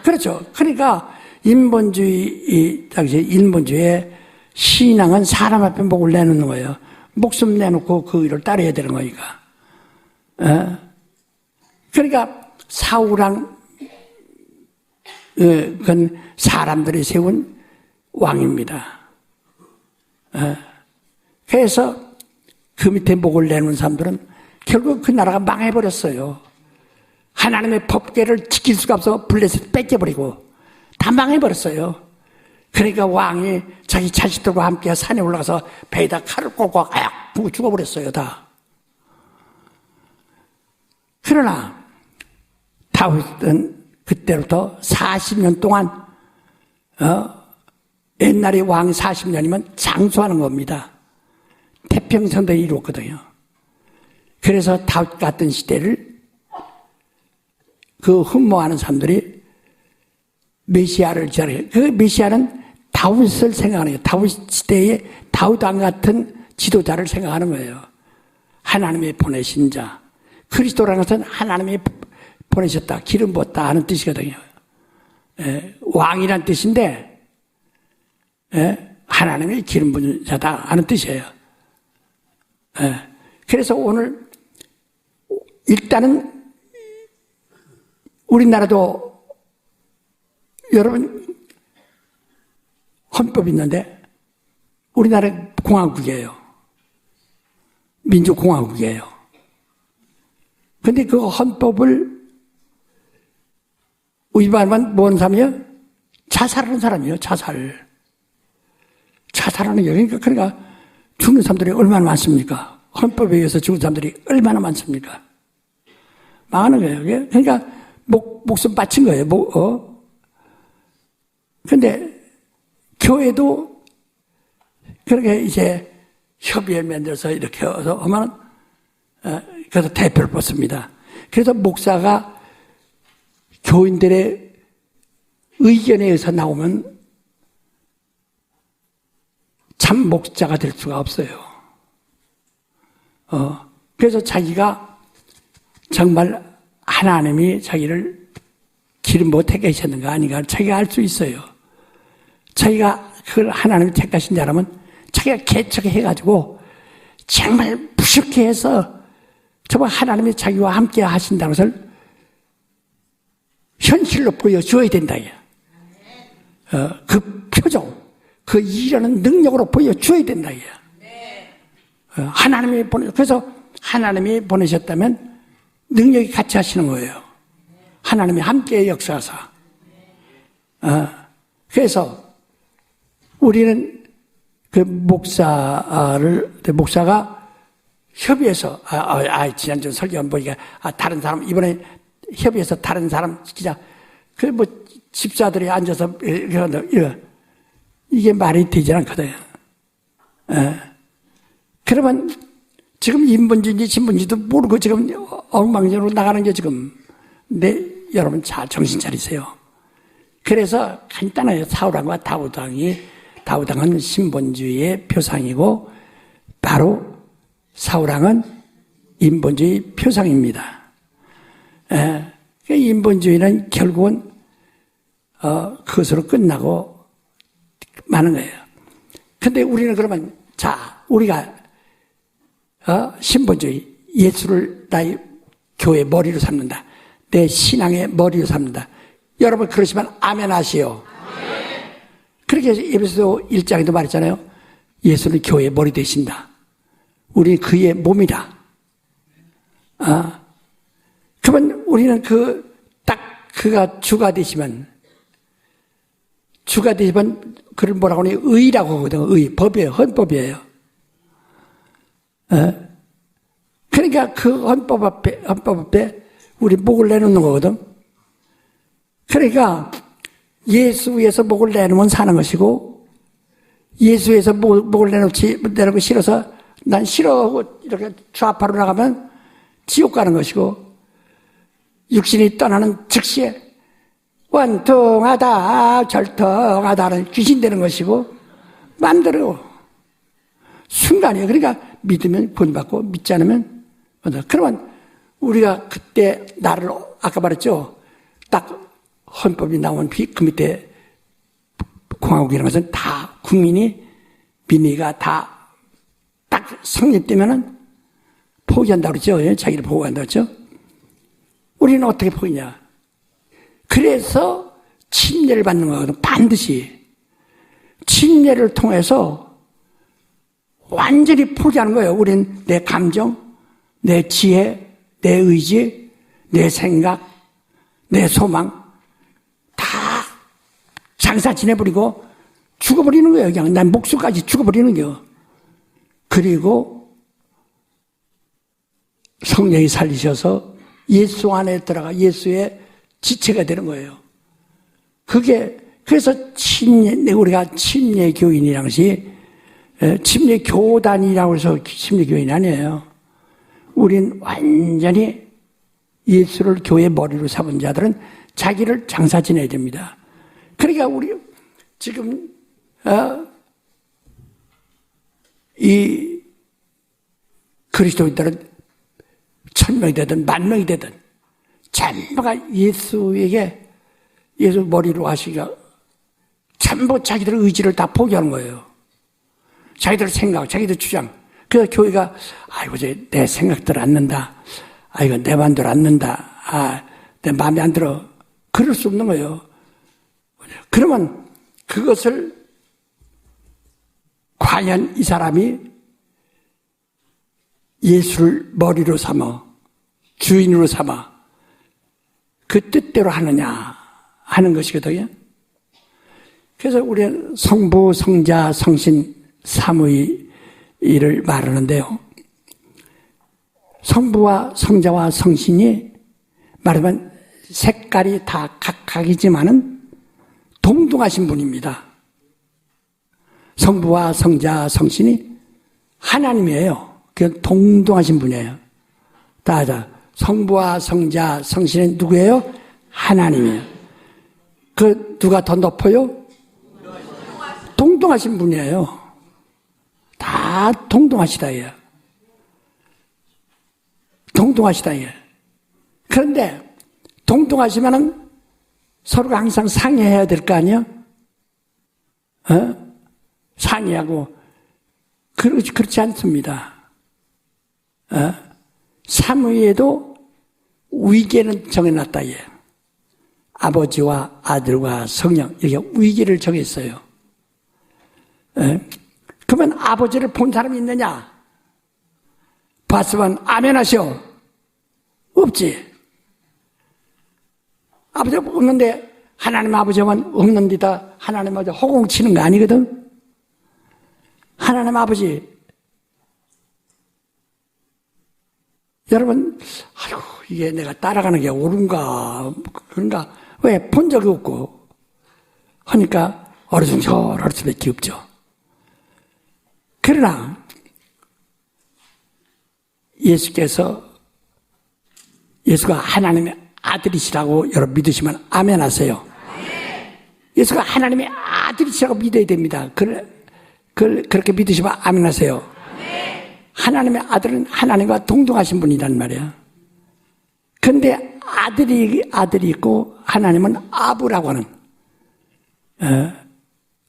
그렇죠. 그러니까 인본주의 당시 인본주의의 신앙은 사람 앞에 목을 내놓는 거예요. 목숨 내놓고 그 일을 따라야 되는 거니까. 그러니까 사울왕 그건 사람들이 세운 왕입니다. 그래서 그 밑에 목을 내놓은 사람들은 결국 그 나라가 망해버렸어요. 하나님의 법궤를 지킬 수가 없어 블레셋 뺏겨버리고 다 망해버렸어요. 그러니까 왕이 자기 자식들과 함께 산에 올라가서 배에다 칼을 꽂고 부고 죽어버렸어요, 다. 그러나 다윗은 그때부터 40년 동안 옛날에 왕이 40년이면 장수하는 겁니다. 태평성대에 이루었거든요. 그래서 다윗 같은 시대를 그 흠모하는 사람들이 메시아를 기다려요. 그 메시아는 다윗을 생각하는 거예요. 다윗 시대에 다윗왕 같은 지도자를 생각하는 거예요. 하나님의 보내신 자. 그리스도라는 것은 하나님이 보내셨다, 기름 부었다 하는 뜻이거든요. 왕이란 뜻인데 하나님이 기름 부은 자다 하는 뜻이에요. 그래서 오늘 일단은 우리나라도 여러분 헌법이 있는데 우리나라 공화국이에요. 민주공화국이에요. 근데 그 헌법을 위반하면 뭔 사람이에요? 자살하는 사람이에요. 자살하는 게 그러니까 죽는 사람들이 얼마나 많습니까? 헌법에 의해서 죽은 사람들이 얼마나 많습니까? 망하는 거예요. 그러니까 목숨 바친 거예요. 근데 교회도 그렇게 이제 협의를 만들어서 이렇게 하면 그래서 대표를 뽑습니다. 그래서 목사가 교인들의 의견에 의해서 나오면 참 목자가 될 수가 없어요. 그래서 자기가 정말 하나님이 자기를 기름 부어 택하셨는가 아닌가 자기가 알 수 있어요. 자기가 그걸 하나님이 택하신 자라면 자기가 개척해가지고 정말 무섭게 해서 정말 하나님이 자기와 함께 하신다는 것을 현실로 보여줘야 된다. 그 표정, 그 일하는 능력으로 보여줘야 된다. 그래서 하나님이 보내셨다면 능력이 같이 하시는 거예요. 하나님이 함께 역사하사. 그래서 우리는 그 목사가 협의해서, 지난주 설교 한 보니까, 다른 사람, 이번에 협의해서 다른 사람 시키자. 집사들이 앉아서, 이게 말이 되지 않거든요. 그러면 지금 인본주의인지 신분주의도 모르고 지금 엉망진으로 나가는 게 지금. 근데 여러분 잘 정신 차리세요. 그래서 간단해요. 사울왕과 다윗왕은 신본주의의 표상이고 바로 사울왕은 인본주의 표상입니다. 인본주의는 결국은 그것으로 끝나고 마는 거예요. 근데 우리는 그러면 우리가 신본주의, 예수를 나의 교회 머리로 삼는다. 내 신앙의 머리로 삼는다. 여러분 그러시면 아멘 하시오. 그렇게 에베소서 1장에도 말했잖아요. 예수는 교회의 머리 되신다. 우리는 그의 몸이다. 그러면 우리는 그가 주가 되시면 그를 뭐라고 하니 의라고 하거든요. 법이에요. 헌법이에요. 그러니까 그 헌법 앞에 우리 목을 내놓는 거거든. 그러니까 예수 위에서 목을 내놓으면 사는 것이고 예수 위에서 목을 내놓고 싫어서 난 싫어하고 이렇게 좌파로 나가면 지옥 가는 것이고 육신이 떠나는 즉시에 원통하다 절통하다는 귀신 되는 것이고 마음대로 순간이에요. 그러니까 믿으면 구원받고 믿지 않으면 그러면 우리가 그때 나를 아까 말했죠. 딱 헌법이 나온 그 밑에 공화국이라는 것은 다 민의가 다 딱 성립되면은 포기한다고 그러죠. 자기를 보호한다고 그러죠. 우리는 어떻게 포기냐. 그래서 침례를 받는 거거든. 반드시. 침례를 통해서 완전히 포기하는 거예요. 우린 내 감정, 내 지혜, 내 의지, 내 생각, 내 소망 다 장사 지내버리고 죽어버리는 거예요. 그냥 난 목숨까지 죽어버리는 거예요. 그리고 성령이 살리셔서 예수 안에 들어가 예수의 지체가 되는 거예요. 그래서 우리가 침례교인이라는 것이 침례교단이라고 해서 침례교인 아니에요. 우린 완전히 예수를 교회의 머리로 삼은 자들은 자기를 장사 지내야 됩니다. 그러니까 우리 지금 이 그리스도인들은 1000명이 되든 10,000명이 되든 전부가 예수 머리로 하시기가 전부 자기들의 의지를 다 포기하는 거예요. 자기들 생각, 자기들 주장. 그래서 교회가 내 생각대로 안 는다. 내 마음대로 안 는다. 내 마음에 안 들어. 그럴 수 없는 거예요. 그러면 그것을 과연 이 사람이 예수를 머리로 삼아 주인으로 삼아 그 뜻대로 하느냐 하는 것이거든요. 그래서 우리는 성부, 성자, 성신, 삼위를 말하는데요. 성부와 성자와 성신이 말하면 색깔이 다 각각이지만은 동등하신 분입니다. 성부와 성자, 성신이 하나님이에요. 그 동등하신 분이에요. 성부와 성자, 성신은 누구예요? 하나님이에요. 누가 더 높아요? 동등하신 분이에요. 다 동등하시다, 이게. 동등하시다, 이게. 그런데, 동등하시면은 서로가 항상 상의해야 될 거 아니야? 상의하고, 그렇지 않습니다. 사무엘에도 위계는 정해놨다. 예. 아버지와 아들과 성령 이렇게 위계를 정했어요. 그러면 아버지를 본 사람이 있느냐? 봤으면 아멘 하시오. 없지. 아버지가 없는데 하나님 아버지만 없는 데다 하나님 아버지 허공치는 거 아니거든. 하나님 아버지 여러분, 아이고 이게 내가 따라가는 게 옳은가 그런가 왜 본 적이 없고 하니까 어리둥절할 수밖에 없죠. 그러나 예수가 하나님의 아들이시라고 여러분 믿으시면 아멘 하세요. 예수가 하나님의 아들이시라고 믿어야 됩니다. 그렇게 믿으시면 아멘 하세요. 하나님의 아들은 하나님과 동등하신 분이란 말이야. 그런데 아들이 있고 하나님은 아부라고 하는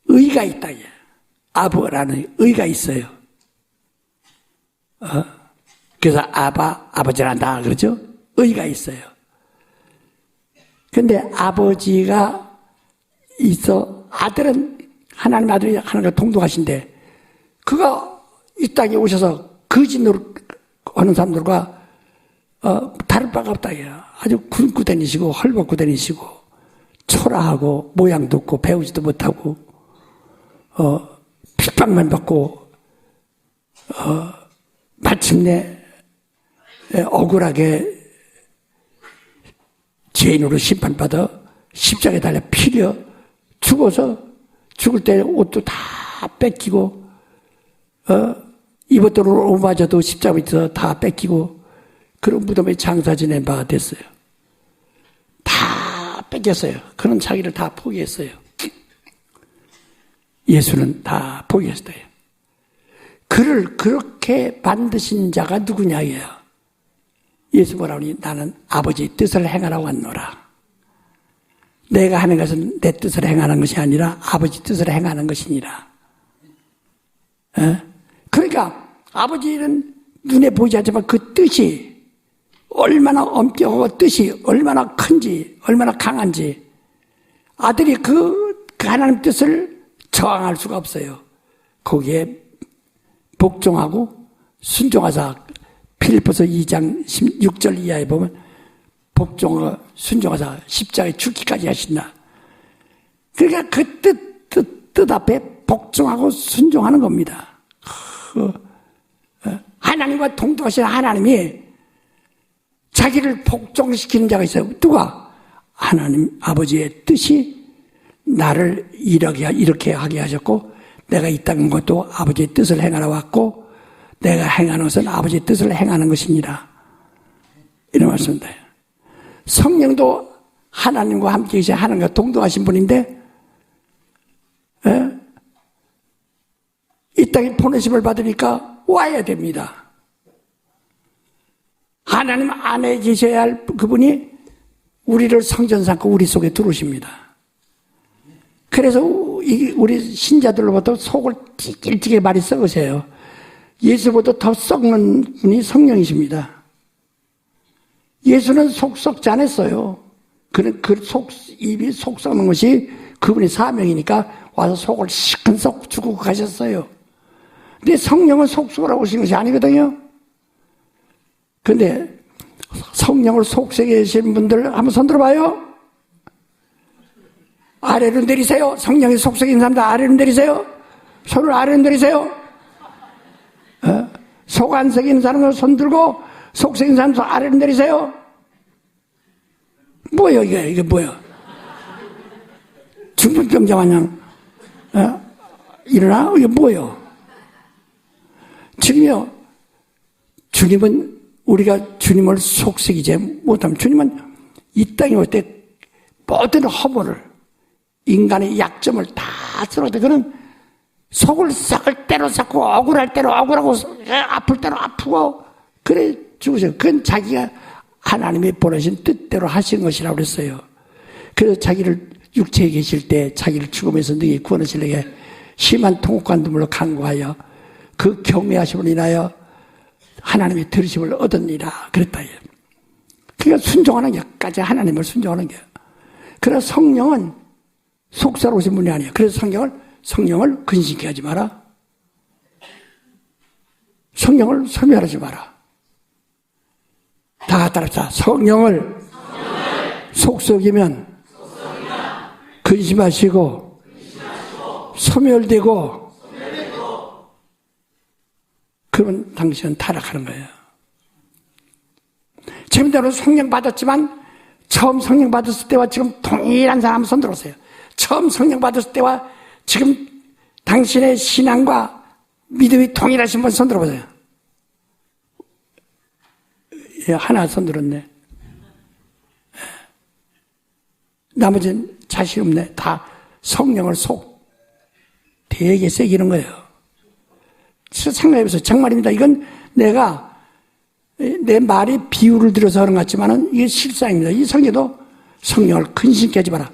의가 있다. 아부라는 의가 있어요. 그래서 아버지란다 그러죠. 의가 있어요. 그런데 아버지가 있어 아들은 하나님 아들이 하나님과 동등하신데 그가 이 땅에 오셔서 거짓 노릇하는 사람들과 다를 바가 없다. 아주 굶고 다니시고 헐벗고 다니시고 초라하고 모양도 없고 배우지도 못하고 핍박만 받고 마침내 억울하게 죄인으로 심판받아 십자가에 달려 피려 죽어서 죽을 때 옷도 다 뺏기고 입었던 옷마저도 십자가 밑에서 다 뺏기고 그런 무덤에 장사 지낸 바가 됐어요. 다 뺏겼어요. 그런 자기를 다 포기했어요. 예수는 다 포기했어요. 그를 그렇게 만드신 자가 누구냐예요. 예수 뭐라 하니 나는 아버지의 뜻을 행하라고 왔노라. 내가 하는 것은 내 뜻을 행하는 것이 아니라 아버지 뜻을 행하는 것이니라. 그러니까 아버지는 눈에 보이지 않지만 그 뜻이 얼마나 엄격하고 뜻이 얼마나 큰지 얼마나 강한지 아들이 그 하나님 뜻을 저항할 수가 없어요. 거기에 복종하고 순종하사 필리포서 2장 16절 이하에 보면 복종하고 순종하사 십자가에 죽기까지 하신다. 그러니까 그 뜻 앞에 복종하고 순종하는 겁니다. 하나님과 동등하신 하나님이 자기를 복종시키는 자가 있어요. 누가? 하나님 아버지의 뜻이 나를 이렇게 하게 하셨고 내가 이 땅 것도 아버지의 뜻을 행하러 왔고 내가 행하는 것은 아버지의 뜻을 행하는 것이니라. 이런 말씀입니다. 성령도 하나님과 함께 계신 하나님과 동등하신 분인데 이 땅에 보내심을 받으니까 와야 됩니다. 하나님 안에 계셔야 할 그분이 우리를 성전 삼고 우리 속에 들어오십니다. 그래서 우리 신자들로부터 속을 찌질찌게 많이 썩으세요. 예수보다 더 썩는 분이 성령이십니다. 예수는 속 썩지 않았어요. 그는 입이 속 썩는 것이 그분의 사명이니까 와서 속을 시큰 썩 주고 가셨어요. 근데 성령은 속 썩으라고 오신 것이 아니거든요. 근데 성령을 속삭여 계신 분들 한번 손 들어봐요. 아래로 내리세요. 성령이 속삭인 사람들 아래로 내리세요. 손을 아래로 내리세요. 속 안 썩이는 사람들 손 들고 속삭인 사람들 아래로 내리세요. 뭐예요 이게 뭐야? 중풍병자 마냥 일어나? 이게 뭐예요? 지금요 주님은 우리가 주님을 속삭이지 못하면 주님은 이 땅에 올 때 모든 허물을 인간의 약점을 다 쓸어대 그는 속을 썩을 대로 썩고 억울할 대로 억울하고 아플 대로 아프고 그래 죽으세요. 그건 자기가 하나님이 보내신 뜻대로 하신 것이라고 그랬어요. 그래서 자기를 육체에 계실 때 자기를 죽음에서 능히 구원하시려게 심한 통곡과 눈물로 간구하여 그 경외하심을 인하여 하나님의 들으심을 얻었니라 그랬다. 그러니까 순종하는 게까지 하나님을 순종하는 게요. 그래서 성령은 속사로우신 분이 아니에요. 그래서 성령을 근심케 하지 마라. 성령을 소멸하지 마라. 다 따라합시다. 성령을 속썩이면 근심하시고 소멸되고 그러면 당신은 타락하는 거예요. 지금대로 성령 받았지만 처음 성령 받았을 때와 지금 동일한 사람 손 들어보세요. 처음 성령 받았을 때와 지금 당신의 신앙과 믿음이 동일하신 분 손 들어보세요. 예, 하나 손 들었네. 나머지는 자신 없네. 다 성령을 되게 새기는 거예요. 생각해보세요. 정말입니다. 이건 내가 내 말이 비유를 들어서 하는 것 같지만은 이게 실상입니다. 이 성경도 성령을 근심케 하지 마라.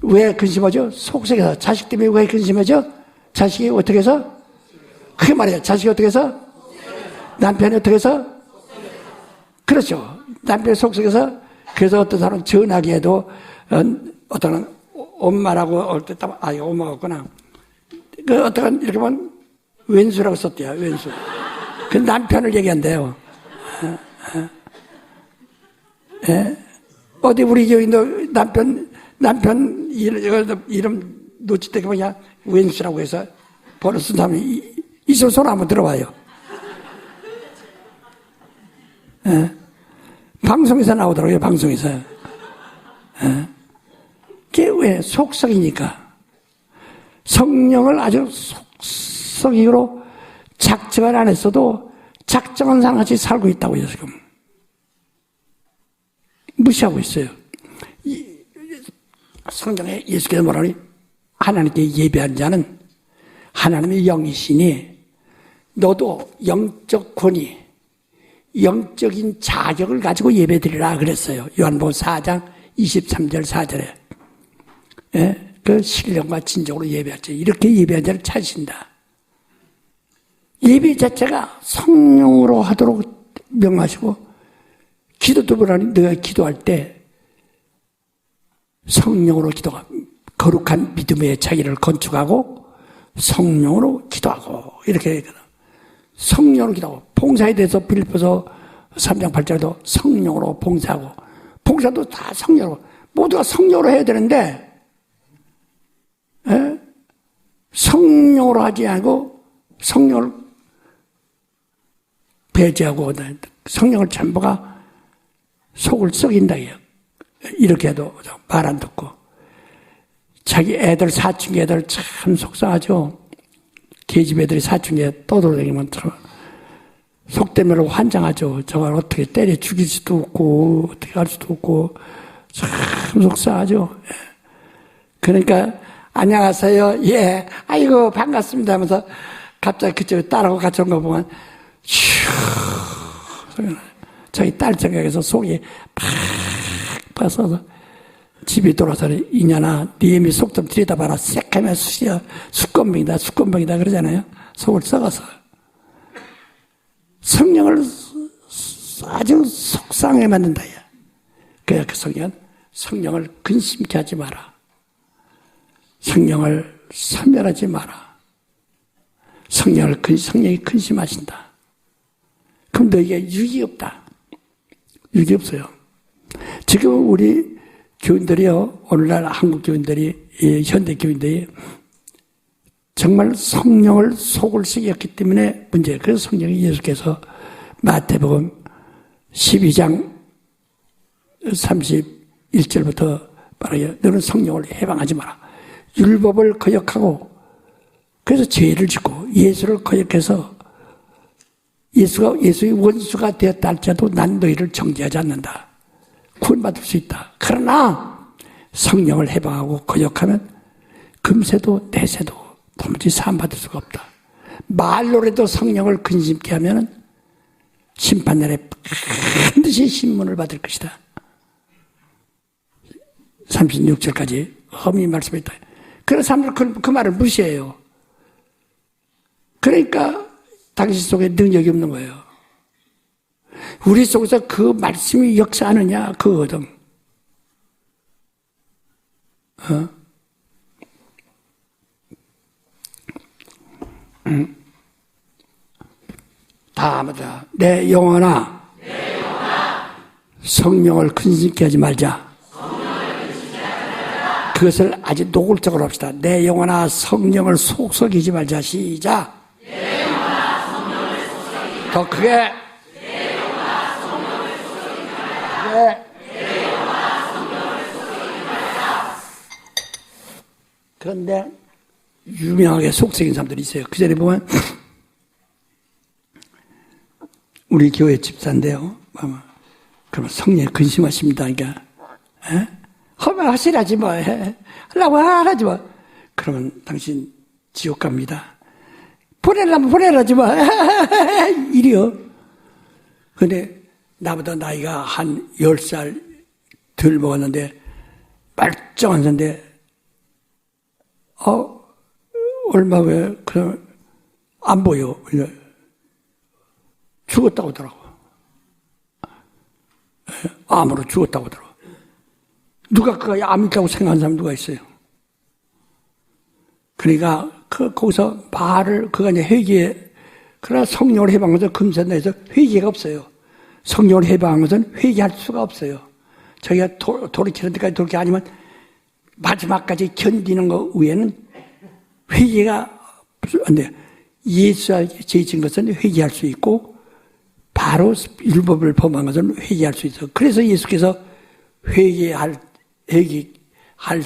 왜 근심하죠? 속색에서. 자식 때문에 왜 근심하죠? 자식이 어떻게 해서? 그게 말이에요. 자식이 어떻게 해서? 남편이 어떻게 해서? 그렇죠. 남편이 속색에서. 그래서 어떤 사람은 전화기에도 어떤 엄마라고 올 때 딱 엄마가 없구나. 그 어떤 이렇게 보면 왼수라고 썼대요. 왼수. 그 남편을 얘기한대요. 예? 어디 우리 교인 남편 이름 놓칠 때 그냥 왼수라고 해서 번호 쓴 사람이 있으면 손 한번 들어봐요. 예? 방송에서 나오더라고요. 방송에서. 예? 그게 왜 속썩이니까 성령을 아주 속썩이로 작정을 안 했어도 작정한 사람같이 살고 있다고요. 지금 무시하고 있어요. 성경에 예수께서 뭐라니? 하나님께 예배한 자는 하나님의 영이시니 너도 영적 권위, 영적인 자격을 가지고 예배드리라 그랬어요. 요한복음 4장 23절 4절에. 예? 그 신령과 진정으로 예배하죠. 이렇게 예배한 자를 찾으신다. 예배 자체가 성령으로 하도록 명하시고, 기도도 보라니 너가 기도할 때 성령으로 기도가 거룩한 믿음의 자기를 건축하고 성령으로 기도하고 이렇게 성령으로 기도하고 봉사에 대해서 빌립보서 3장 8절에도 성령으로 봉사하고 봉사도 다 성령으로 모두가 성령으로 해야 되는데 성령으로 하지 않고 성령을 배제하고 성령을 전부가 속을 썩인다. 이렇게 해도 말 안 듣고 자기 애들 사춘기 애들 참 속상하죠. 계집 애들이 사춘기에 떠돌아다니면 속 때문에 환장하죠. 저걸 어떻게 때려 죽일 수도 없고 어떻게 할 수도 없고 참 속상하죠. 그러니까 안녕하세요. 예, 아이고 반갑습니다 하면서 갑자기 그쪽에 딸하고 같이 온 거 보면 슈 자기 딸 생각해서 속이 팍 빠져서 집에 돌아서 이년아 네 애미 속 좀 들여다봐라. 새카면 쑤시야 수건병이다 그러잖아요. 속을 썩어서 성령을 아주 속상해 만든다. 그래야 그 성령을 근심케 하지 마라. 성령을 사멸하지 마라. 성령이 근심하신다. 그럼 너에게 유익이 없다. 유익이 없어요. 지금 우리 교인들이요, 오늘날 한국 교인들이, 현대 교인들이 정말 성령을 속을 새겼기 때문에 문제예요. 그래서 성령이 예수께서 마태복음 12장 31절부터 말하여 너는 성령을 해방하지 마라. 율법을 거역하고 그래서 죄를 짓고 예수를 거역해서 예수의 원수가 되었다 할지라도 난 너희를 정죄하지 않는다. 구원받을 수 있다. 그러나 성령을 해방하고 거역하면 금세도 내세도 도무지 사함받을 수가 없다. 말로라도 성령을 근심케 하면 심판날에 반드시 신문을 받을 것이다. 36절까지 험히 말씀했다. 그런 사람들 그 말을 무시해요. 그러니까 당신 속에 능력이 없는 거예요. 우리 속에서 그 말씀이 역사하느냐 그거거든. 다 맞아. 내 영혼아, 성령을 근심케 하지 말자. 그것을 아주 노골적으로 합시다. 내 영혼아, 성령을 속썩이지 말자. 시작. 내 영혼아, 성령을 속썩이지 말자. 더 크게. 내 영혼아, 성령을 속썩이지 말자. 내 영혼아, 성령을 속썩이지 말자. 그런데 유명하게 속썩인 사람들이 있어요. 그 전에 보면 우리 교회 집사인데요. 그러면 성령에 근심하십니다. 그러니까 하면 하시라지 뭐. 하려고 하라지 뭐. 그러면 당신 지옥 갑니다. 보내려면 보내라지 뭐. 이리요. 근데 나보다 나이가 한 10살 덜 먹었는데 멀쩡한 사인데 얼마 왜 그냥 안 보여. 죽었다고 하더라고. 암으로 죽었다고 하더라고. 누가 그 암 있다고 생각하는 사람 누가 있어요? 그러니까 거기서 말을 그가 이제 회개해. 그러나 성령을 해방한 것은 금전다 해서 회개가 없어요. 성령을 해방한 것은 회개할 수가 없어요. 저희가 돌이키는 데까지 돌이키 아니면 마지막까지 견디는 것 외에는 회개가 안 돼요. 예수에게 죄진 것은 회개할 수 있고 바로 율법을 범한 것은 회개할 수 있어요. 그래서 예수께서 회개할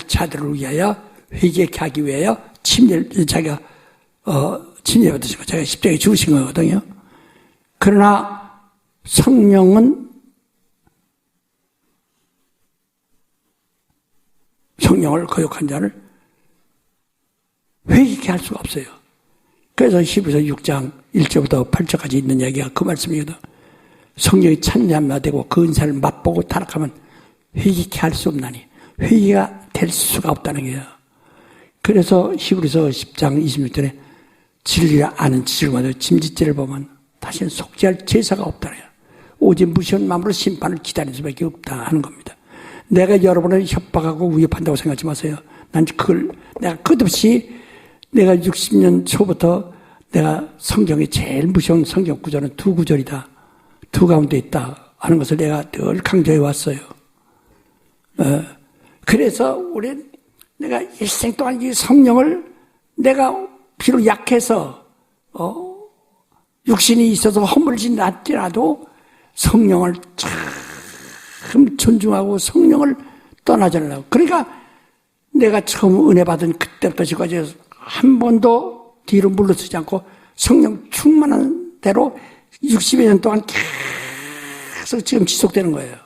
자들을 위하여 회개케 하기 위하여 자기가 침례 받으시고 자기가 십자가에 죽으신 거거든요. 그러나 성령은 성령을 거역한 자를 회개케 할 수가 없어요. 그래서 히브리서 6장 1절부터 8절까지 있는 이야기가 그 말씀이거든. 성령이 찬양하면 되고 그 은사를 맛보고 타락하면 회개케 할 수 없나니 회개가 될 수가 없다는 거예요. 그래서 히브리서 10장 26절에 진리를 아는 지식마다 짐짓질을 보면 다시는 속죄할 제사가 없다는 거예요. 오직 무시한 마음으로 심판을 기다릴 수밖에 없다 하는 겁니다. 내가 여러분을 협박하고 위협한다고 생각하지 마세요. 난 그걸 내가 끝없이 내가 60년 초부터 내가 성경에 제일 무서운 성경 구절은 두 구절이다. 두 가운데 있다 하는 것을 내가 늘 강조해 왔어요. 그래서 내가 일생 동안 이 성령을 내가 비록 약해서 육신이 있어서 허물진 않더라도 성령을 참 존중하고 성령을 떠나지 않으려고. 그러니까 내가 처음 은혜 받은 그때부터 지금까지 한 번도 뒤로 물러서지 않고 성령 충만한 대로 60여 년 동안 계속 지금 지속되는 거예요.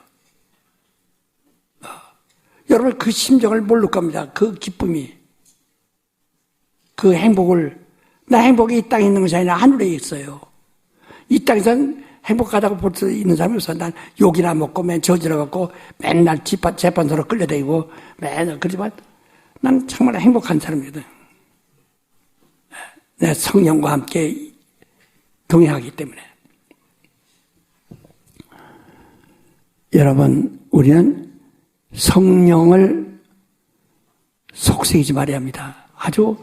여러분 그 심정을 모를 겁니다. 그 기쁨이, 그 행복을. 나 행복이 이 땅에 있는 것이 아니라 하늘에 있어요. 이 땅에서는 행복하다고 볼 수 있는 사람이 없어. 난 욕이나 먹고 맨 저질러갖고 맨날 재판소로 끌려다니고 맨날 그러지만 난 정말 행복한 사람이거든. 내 성령과 함께 동행하기 때문에. 여러분, 우리는 성령을 속삭이지 말아야 합니다. 아주,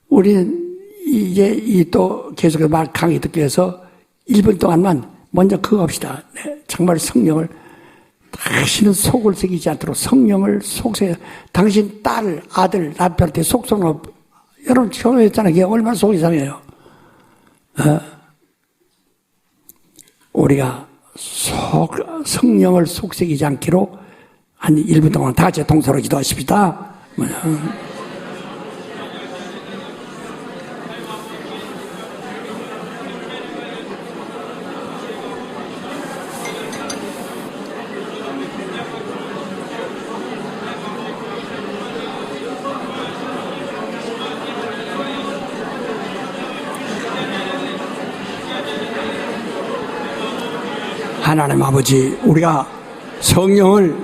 우리는 이제 또 계속해서 강의 듣기 위해서 1분 동안만 먼저 그거 합시다. 네, 정말 성령을, 당신은 속을 새기지 않도록 성령을 속삭여. 당신 딸, 아들, 남편한테 속성을, 여러분 처음에 했잖아요. 그게 얼마나 속이 상해요. 우리가 성령을 속삭이지 않기로 한 1분 동안 다 같이 동서로 기도하십시다. 하나님 아버지, 우리가 성령을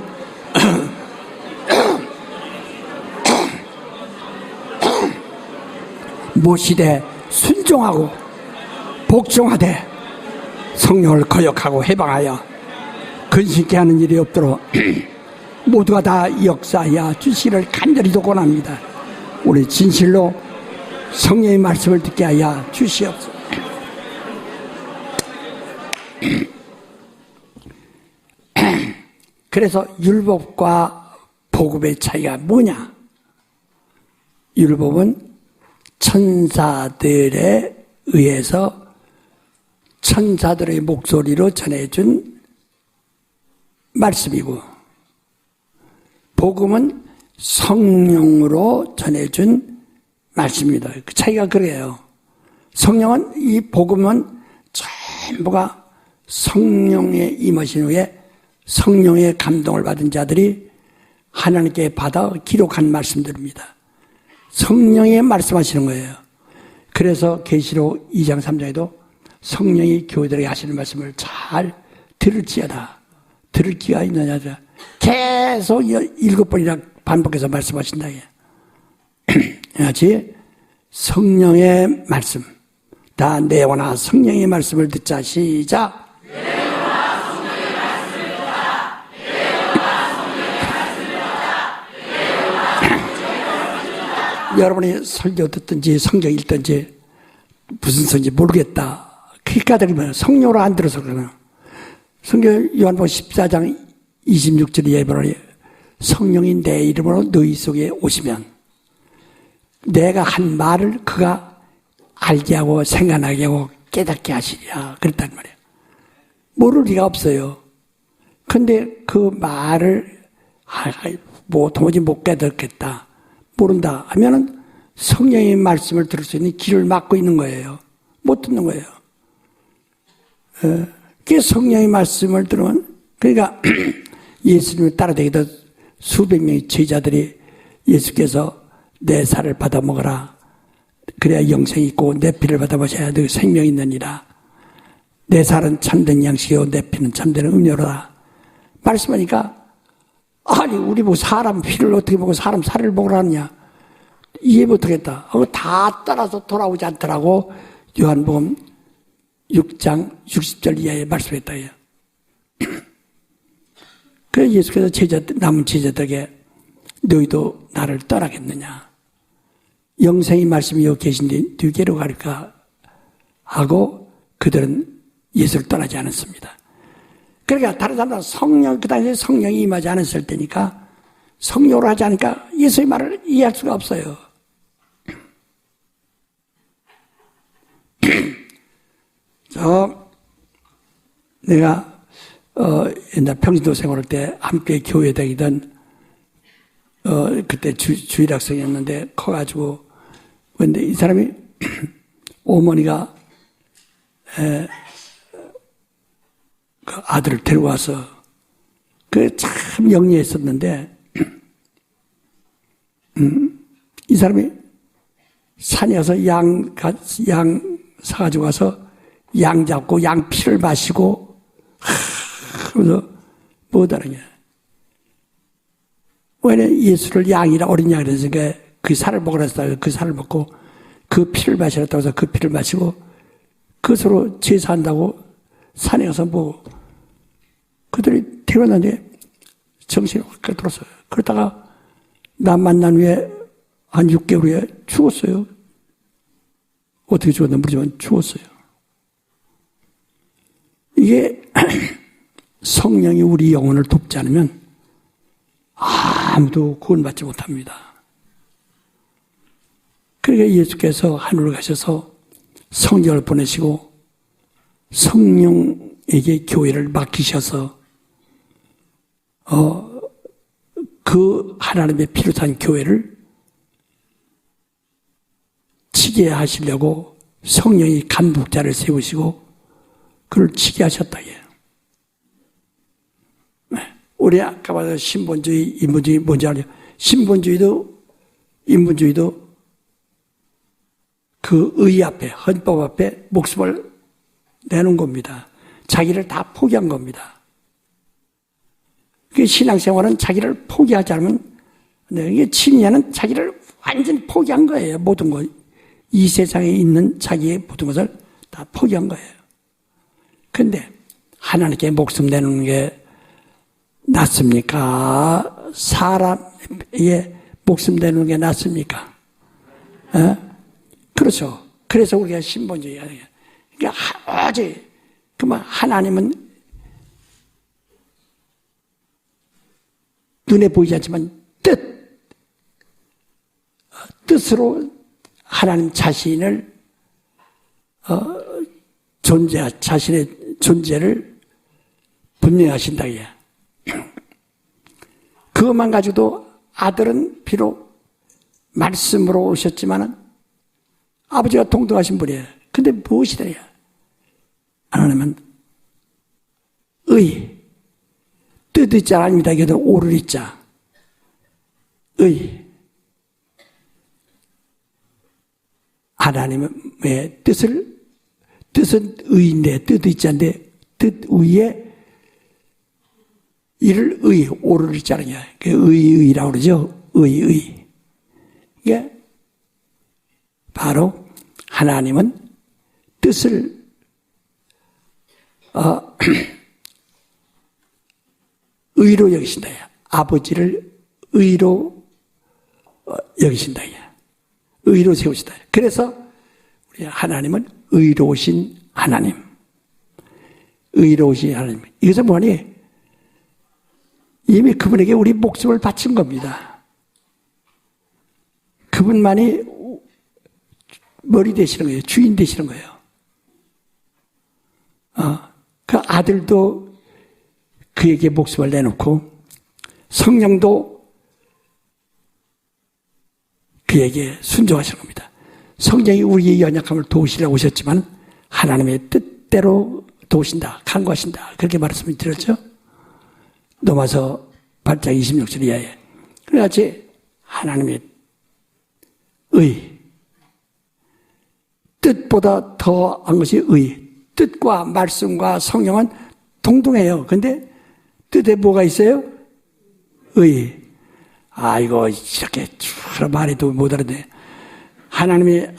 모시되 순종하고 복종하되 성령을 거역하고 해방하여 근심케 하는 일이 없도록 모두가 다 역사하여 주시기를 간절히 도곤합니다. 우리 진실로 성령의 말씀을 듣게 하여 주시옵소서. 그래서 율법과 복음의 차이가 뭐냐? 율법은 천사들에 의해서 천사들의 목소리로 전해준 말씀이고, 복음은 성령으로 전해준 말씀입니다. 그 차이가 그래요. 성령은, 이 복음은 전부가 성령의 임하신 후에 성령의 감동을 받은 자들이 하나님께 받아 기록한 말씀들입니다. 성령이 말씀하시는 거예요. 그래서 계시록 2장 3장에도 성령이 교회들에게 하시는 말씀을 잘 들을지어다. 들을 기가 있느냐. 계속 7번이나 반복해서 말씀하신다. 같이 성령의 말씀. 다 내어나 성령의 말씀을 듣자. 시작. 내어나 성령의 말씀을 듣자. 내어나 성령의 말씀을 듣자. 내어나 성령의 말씀을 듣자. 여러분이 설교 듣든지 성경 읽든지 무슨 소리인지 모르겠다. 그러니까 들으면 성령으로 안 들어서 그러나. 성경 요한복음 14장 26절에 예언하니 성령이 내 이름으로 너희 속에 오시면 내가 한 말을 그가 알게 하고 생각나게 하고 깨닫게 하시리라. 그랬단 말이에요. 모를 리가 없어요. 근데 그 말을 뭐 도무지 못 깨닫겠다, 모른다 하면은 성령의 말씀을 들을 수 있는 길을 막고 있는 거예요. 못 듣는 거예요. 그 성령의 말씀을 들으면, 그러니까 예수님을 따라다니던 수백 명의 제자들이 예수께서 내 살을 받아 먹어라. 그래야 영생이 있고 내 피를 받아 마셔야 너 생명이 있느니라. 내 살은 참된 양식이요 내 피는 참된 음료로다. 말씀하니까 아니 우리 뭐 사람 피를 어떻게 먹고 사람 살을 먹으라느냐. 이해 못하겠다. 그거 다 따라서 돌아오지 않더라고. 요한복음 6장 60절 이하에 말씀했다. 그래서 예수께서 남은 제자들에게 너희도 나를 떠나겠느냐. 영생의 말씀이 여기 계신데 누구로 갈까 하고 그들은 예수를 떠나지 않았습니다. 그러니까 다른 사람들은 성령, 그 당시에 성령이 임하지 않았을 때니까 성령으로 하지 않으니까 예수의 말을 이해할 수가 없어요. 내가 옛날 평신도 생활할 때 함께 교회 다니던 그때 주일학생이었는데 커가지고 근데 이 사람이 어머니가 그 아들을 데려와서 그 참 영리했었는데 이 사람이 산에 가서 양 사가지고 와서 양 잡고 양 피를 마시고 그러면서 뭐다느냐. 왜냐면 예수를 양이라 어린 양이라 했으니까 그 살을 먹으라 했다. 그 살을 먹고 그 피를 마시라고 해서 그 피를 마시고 그것으로 제사한다고 산에 가서 뭐 그들이 태어났는데 정신이 확 들었어요. 그러다가 나 만난 후에 한 6개월 후에 죽었어요. 어떻게 죽었나 모르지만 죽었어요. 이게 성령이 우리 영혼을 돕지 않으면 아무도 구원받지 못합니다. 그러니까 예수께서 하늘을 가셔서 성령을 보내시고 성령에게 교회를 맡기셔서 그 하나님의 피로 산 교회를 치게 하시려고 성령이 감독자를 세우시고 그를 치게 하셨다. 우리 아까 말한 신본주의, 인본주의 뭔지 알아요? 신본주의도 인본주의도 그 의 앞에, 헌법 앞에 목숨을 내놓은 겁니다. 자기를 다 포기한 겁니다. 그 신앙생활은 자기를 포기하지 않으면, 이게 침례는 자기를 완전히 포기한 거예요. 모든 것. 이 세상에 있는 자기의 모든 것을 다 포기한 거예요. 근데 하나님께 목숨 내는 게 낫습니까? 사람의 목숨 내는 게 낫습니까? 그렇죠. 그래서 우리가 신본주의 해야 돼요. 그러니까 어제 그만 하나님은 눈에 보이지 않지만 뜻으로 하나님 자신을 자신의 존재를 분명하신다. 그것만 가지고도 아들은 비록 말씀으로 오셨지만은 아버지가 동등하신 분이에요. 근데 무엇이더냐? 하나님은 뜻의 자 아닙니다. 이게 오를 자. 하나님의 뜻은 의인데, 뜻의 자인데, 뜻 위에 이를 오를 자는 거야. 의라고 그러죠. 이게 바로 하나님은 뜻을 의로 여기신다. 아버지를 의로 여기신다. 의로 세우신다. 그래서 우리 하나님은 의로우신 하나님. 의로우신 하나님. 이것은 뭐니? 이미 그분에게 우리 목숨을 바친 겁니다. 그분만이 머리 되시는 거예요. 주인 되시는 거예요. 그 아들도 그에게 목숨을 내놓고 성령도 그에게 순종하시는 겁니다. 성령이 우리의 연약함을 도우시려고 오셨지만 하나님의 뜻대로 도우신다, 간구하신다. 그렇게 말씀을 드렸죠. 로마서 8장 26절 이하에. 그래야지 하나님의 뜻보다 더한 것이 뜻과 말씀과 성령은 동등해요. 근데 뜻에 뭐가 있어요? 이거 이렇게 쭉 말해도 못 알아듣네. 하나님의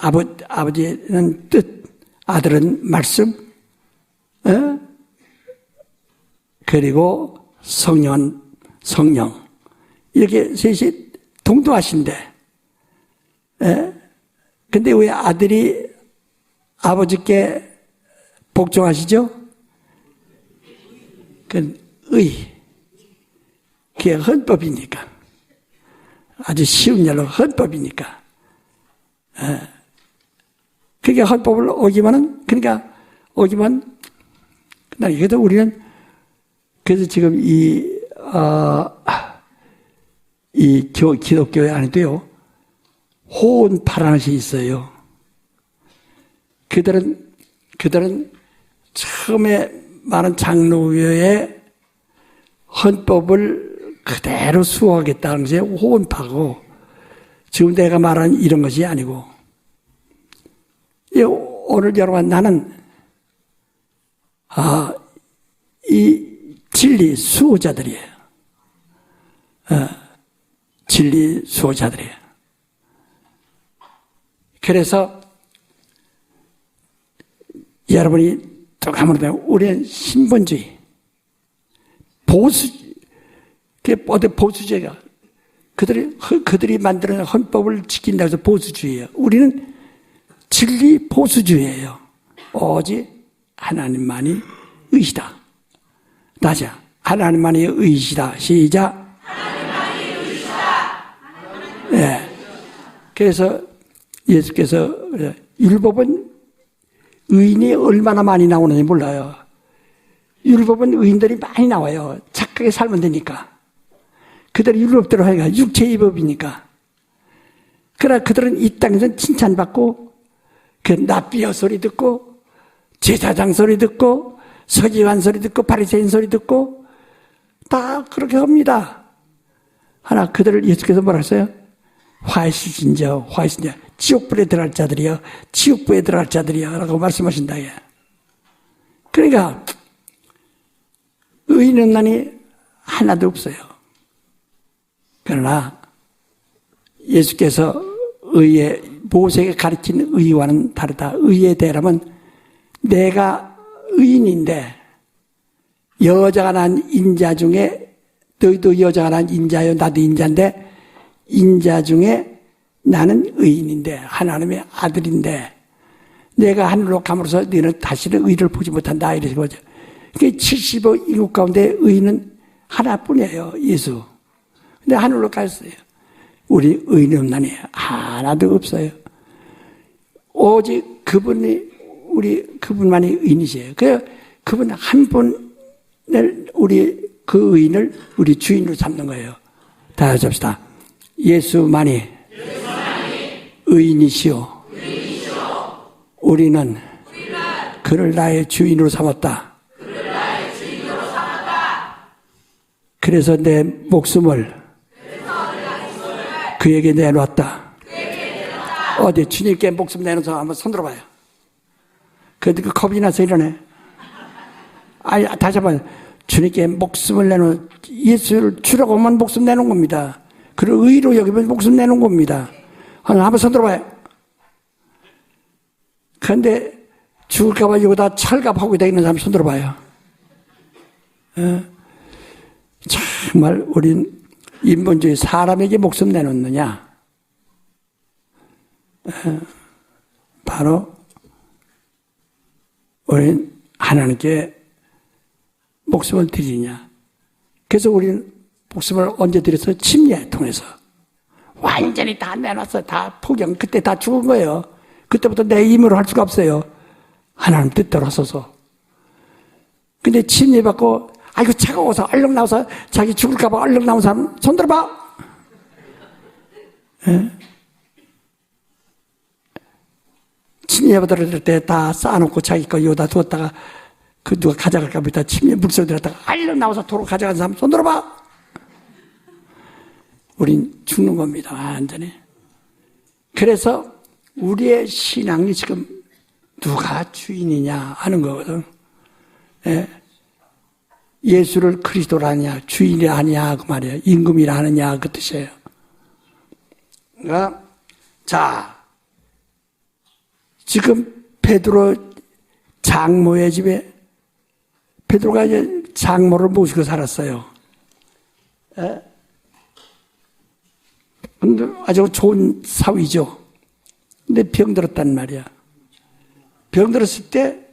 아버지는 뜻, 아들은 말씀, 그리고 성령은 성령. 이렇게 셋이 동등하신데, 근데 왜 아들이 아버지께 복종하시죠? 그게 헌법이니까. 아주 쉬운 말로 헌법이니까. 그게 헌법을 그러니까 오기만, 그래도 우리는, 그래서 지금 기독교 안에도요, 호언파라는 것이 있어요. 그들은 처음에 많은 장로교의 헌법을 그대로 수호하겠다는 것이 호언파고, 지금 내가 말하는 이런 것이 아니고, 오늘 여러분 나는 이 진리 수호자들이에요. 진리 수호자들이에요. 그래서 여러분이 또 가면 우리는 신본주의, 보수주의가 그들이 만드는 헌법을 지킨다고 해서 보수주의예요. 우리는 진리 보수주의예요. 오직 하나님만이 의시다. 다시 하나님만이 의시다. 시작. 하나님만이 의시다. 네. 그래서 예수께서 율법은 의인이 얼마나 많이 나오는지 몰라요. 율법은 의인들이 많이 나와요. 착하게 살면 되니까. 그들이 율법대로 하니까 육체의 법이니까. 그러나 그들은 이 땅에서 칭찬받고 그 납비어 소리 듣고 제사장 소리 듣고 서기관 소리 듣고 바리새인 소리 듣고 다 그렇게 합니다. 하나 그들을 예수께서 뭐라 했어요? 화이신저 지옥불에 들어갈 자들이여 지옥불에 들어갈 자들이여 라고 말씀하신다. 그러니까 의인은 난이 하나도 없어요. 그러나 예수께서 모세가 가르친 의와는 다르다. 의에 대하면 내가 의인인데 여자가 난 인자 중에 너희도 여자가 난 인자요 나도 인자인데 인자 중에 나는 의인인데 하나님의 아들인데 내가 하늘로 감으로써 너희는 다시는 의를 보지 못한다 이러신 거죠. 그러니까 70억 가운데 의인은 하나뿐이에요. 예수. 근데 하늘로 갔어요. 우리 의인이 없나니 하나도 없어요. 오직 그분만이 의인이세요. 그분 한 분을 그 의인을 우리 주인으로 삼는 거예요. 다 같이 합시다. 예수만이 의인이시오. 우리는 그를 나의 주인으로 삼았다. 그래서 내 목숨을 그에게 내놓았다. 어디 주님께 목숨 내놓은 사람 한번 손 들어봐요. 그 겁이 나서 이러네. 아니, 다시 한번 주님께 목숨을 내놓은 예수를 주라고 하면 목숨 내놓은 겁니다. 그를 의로 여기면 목숨 내놓은 겁니다. 한번 손 들어봐요. 그런데 죽을까봐 여기다 철갑하고 다니는 사람 손 들어봐요. 정말 우린 인본주의 사람에게 목숨 내놓느냐? 바로 우린 하나님께 목숨을 드리냐? 그래서 우리는 목숨을 언제 드려서 침례 통해서 완전히 다 내놨어. 다 포경. 그때 다 죽은 거예요. 그때부터 내 힘으로 할 수가 없어요. 하나님 뜻대로 하소서. 근데 침례 받고 아이고 차가워서 얼른 나와서 자기 죽을까봐 얼른 나온 사람 손 들어봐. 침례 받을 때 다 쌓아놓고 자기 거 여기다 두었다가 그 누가 가져갈까 보다 침례 물소리 들었다가 얼른 나와서 도로 가져간 사람 손 들어봐. 우린 죽는 겁니다. 완전히. 그래서 우리의 신앙이 지금 누가 주인이냐 하는 거거든. 예수를 그리스도라 하냐 주인이라 하냐 그 말이에요. 임금이라 하느냐 그 뜻이에요. 그러니까 자 지금 베드로 장모의 집에 베드로가 이제 장모를 모시고 살았어요. 근데 아주 좋은 사위죠. 근데 병들었단 말이야. 병들었을 때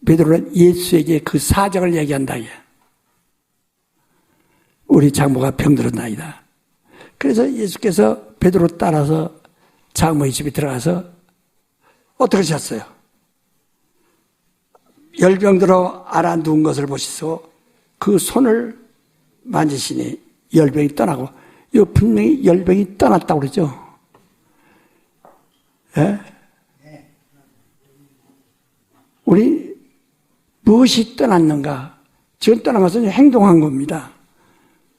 베드로는 예수에게 그 사정을 얘기한다. 우리 장모가 병들었나이다. 그래서 예수께서 베드로 따라서 장모의 집에 들어가서 어떻게 하셨어요? 열병들어 알아 누운 것을 보시소. 그 손을 만지시니 열병이 떠나고, 이거 분명히 열병이 떠났다고 그러죠. 예? 우리 무엇이 떠났는가? 지금 떠난 것은 행동한 겁니다.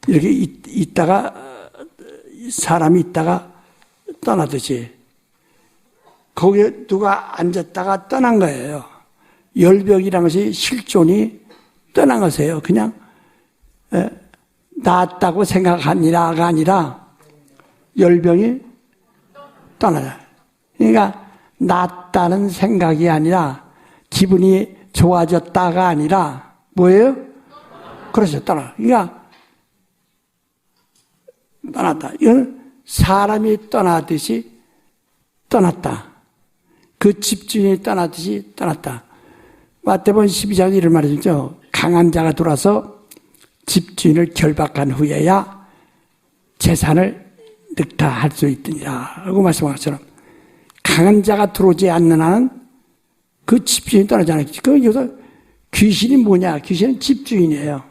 이렇게 있다가 사람이 있다가 떠나듯이 거기에 누가 앉았다가 떠난 거예요. 열병이라는 것이 실존이 떠난 것이에요. 그냥 낫다고 생각하니라가 아니라 열병이 떠나요. 그러니까 낫다는 생각이 아니라 기분이 좋아졌다가 아니라 뭐예요? 그렇죠. 떠나. 그러니까 떠났다. 이건 사람이 떠나듯이 떠났다. 그 집주인이 떠나듯이 떠났다. 마태복음 12장 이런 말이죠. 강한 자가 돌아서 집주인을 결박한 후에야 재산을 늑다할 수 있더니라 라고 말씀한 것처럼 강한 자가 들어오지 않는 한은 그 집주인이 떠나잖아요. 그 여기서 귀신이 뭐냐? 귀신은 집주인이에요.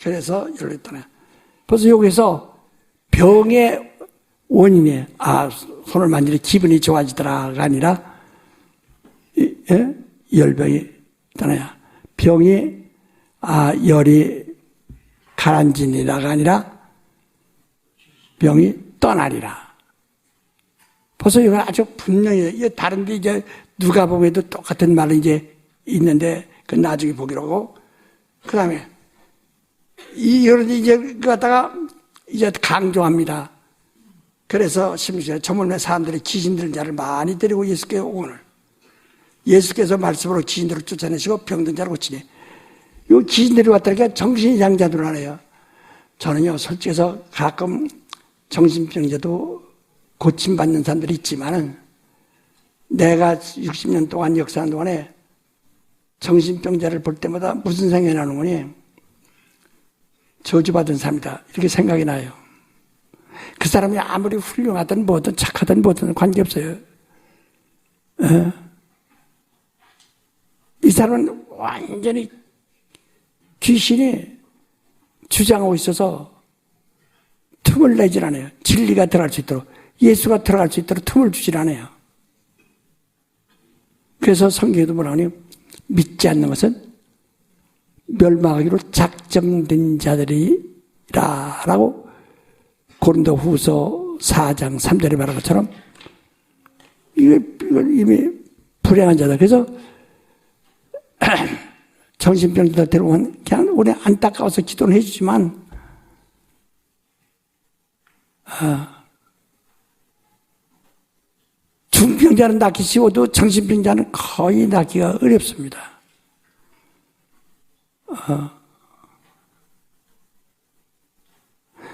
그래서 이렇게 떠나요. 벌써 여기서 병의 원인이 손을 만지니 기분이 좋아지더라가 아니라 열병이 떠나요. 병이 열이 가라앉으니라가 아니라 병이 떠나리라. 벌써 이거 아주 분명히 다른데 이제 누가 보면도 똑같은 말이 이제 있는데 그 나중에 보기로 하고 그 다음에 이걸 이제 갖다가 이제 강조합니다. 그래서 16절에 저물매 사람들이 귀신 들린 자를 많이 데리고 예수께 오거늘 예수께서 말씀으로 귀신들을 쫓아내시고 병든 자를 고치니 이 귀신들이 왔다니까 정신이 장자들 하네요. 저는요 솔직해서 가끔 정신병자도 고침받는 사람들이 있지만은 내가 60년 동안 역사하는 동안에 정신병자를 볼 때마다 무슨 생각이 나는 거니? 저주받은 사람이다 이렇게 생각이 나요. 그 사람이 아무리 훌륭하든 뭐든 착하든 뭐든 관계없어요. 이 사람은 완전히 귀신이 주장하고 있어서 틈을 내질 않아요. 진리가 들어갈 수 있도록 예수가 들어갈 수 있도록 틈을 주질 않아요. 그래서 성경에도 뭐라 하니 믿지 않는 것은 멸망하기로 작정된 자들이라 라고 고린도 후서 4장 3절에 말한 것처럼 이걸 이미 불행한 자다. 그래서 정신병자들 데려오면 그냥 우리 안타까워서 기도는 해주지만 중병자는 낫기 쉬워도 정신병자는 거의 낫기가 어렵습니다.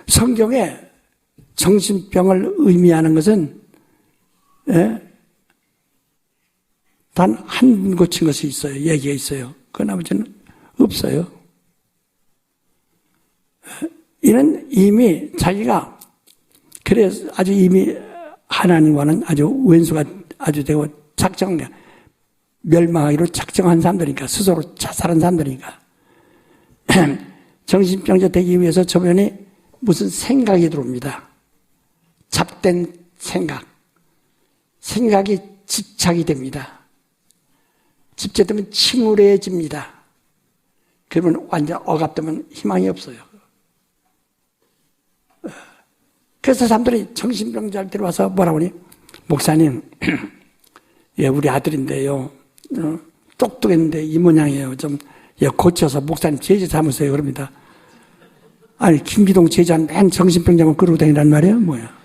성경에 정신병을 의미하는 것은 단 한 분 고친 것이 있어요. 얘기가 있어요. 그 나머지는 없어요. 이는 이미 자기가 그래서 아주 이미 하나님과는 아주 원수가 아주 되고 멸망하기로 작정한 사람들이니까 스스로 자살한 사람들이니까 정신병자 되기 위해서 저변에 무슨 생각이 들어옵니다. 잡된 생각이 집착이 됩니다. 집착되면 침울해집니다. 그러면 완전 억압되면 희망이 없어요. 그래서 사람들이 정신병자를 데려와서 뭐라고 하니? 목사님, 예, 우리 아들인데요. 똑똑했는데 이 모양이에요. 좀 고쳐서 목사님 제자 삼으세요. 그럽니다. 아니, 김기동 제자는 맨 정신병자만 그러고 다니란 말이에요? 뭐야?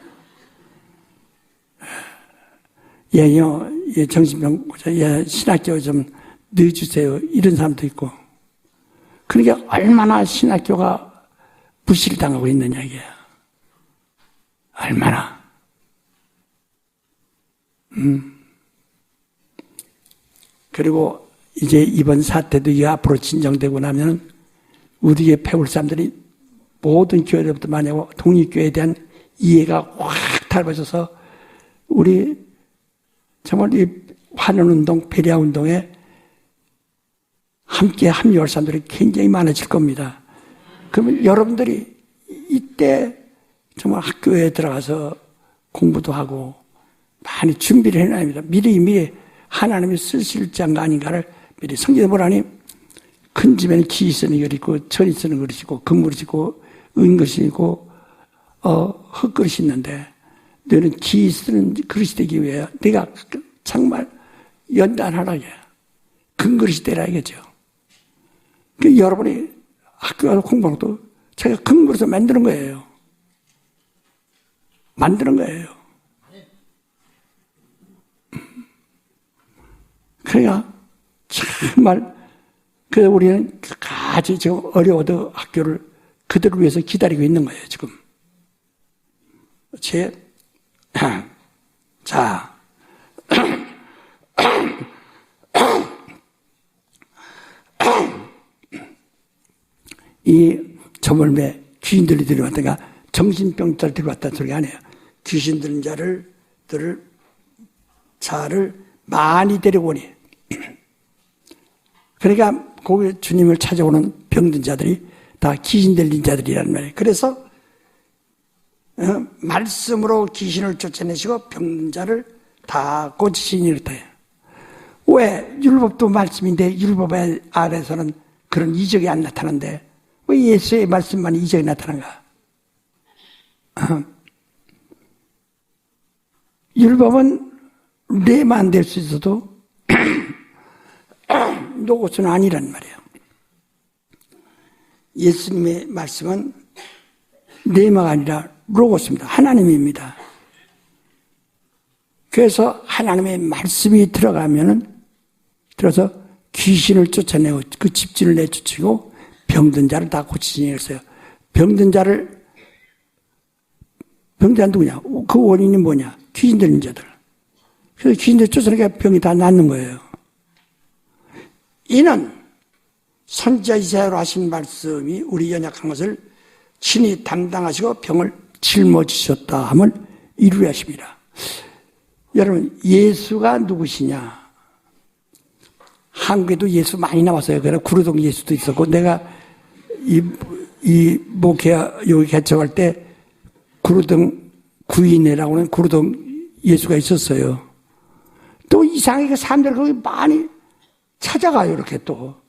예요, 예, 정신병자, 예, 신학교 좀 넣어주세요. 이런 사람도 있고. 그러니까 얼마나 신학교가 무시를 당하고 있느냐, 이게. 얼마나. 그리고 이제 이번 사태도 이 앞으로 진정되고 나면 우리의 배울 사람들이 모든 교회로부터 많이 하고 독립교회에 대한 이해가 확 달라져서 우리 정말 이 환원운동, 배려운동에 함께 합류할 사람들이 굉장히 많아질 겁니다. 그러면 여러분들이 이때 정말 학교에 들어가서 공부도 하고 많이 준비를 해놔야 합니다. 미리 하나님이 쓰실 장가 아닌가를 미리 성경에 보라니 큰 집에는 기 쓰는 그릇이 있고 천이 쓰는 그릇이 있고 금그릇이 있고 은그릇이 있고 흙그릇이 있는데 너는 기 쓰는 그릇이 되기 위해 내가 정말 연단하라게 금그릇이 되라겠죠. 그러니까 여러분이 학교 가서 공부하는 것도 제가 금그릇을 만드는 거예요. 만드는 거예요. 그러니까 정말 우리는 아주 지금 어려워도 학교를 그들을 위해서 기다리고 있는 거예요. 지금 자 이 저물매 귀신들이 데려왔다가 정신병자를 데려왔다는 소리가 아니에요. 귀신 들린 자를 많이 데려오니 그러니까 거기 주님을 찾아오는 병든 자들이 다 귀신 들린 자들이라는 말이에요. 그래서 말씀으로 귀신을 쫓아내시고 병든 자를 다 고치시니 그렇다. 왜? 율법도 말씀인데 율법 아래서는 그런 이적이 안 나타나는데 왜 예수의 말씀만 이적이 나타난가? 율법은 레만 될 수 있어도 노고스는 아니란 말이에요. 예수님의 말씀은 레마가 아니라 로고스입니다. 하나님입니다. 그래서 하나님의 말씀이 들어서 귀신을 쫓아내고 그 집진을 내쫓고 병든 자를 다 고치시니 그랬어요. 병든 자가 누구냐? 그 원인이 뭐냐? 귀신 들린 자들. 그래서 귀신들 쫓아내니까 병이 다 낫는 거예요. 이는 선지자 이사야로 하신 말씀이 우리 연약한 것을 친히 담당하시고 병을 짊어지셨다 함을 이루려 하십니다. 여러분, 예수가 누구시냐? 한국에도 예수 많이 나왔어요. 그래서 구로동 예수도 있었고, 내가 여기 개척할 때 구로동 구인회라고 하는 구로동 예수가 있었어요. 또 이상하게 사람들 거기 많이 찾아가요, 이렇게 또.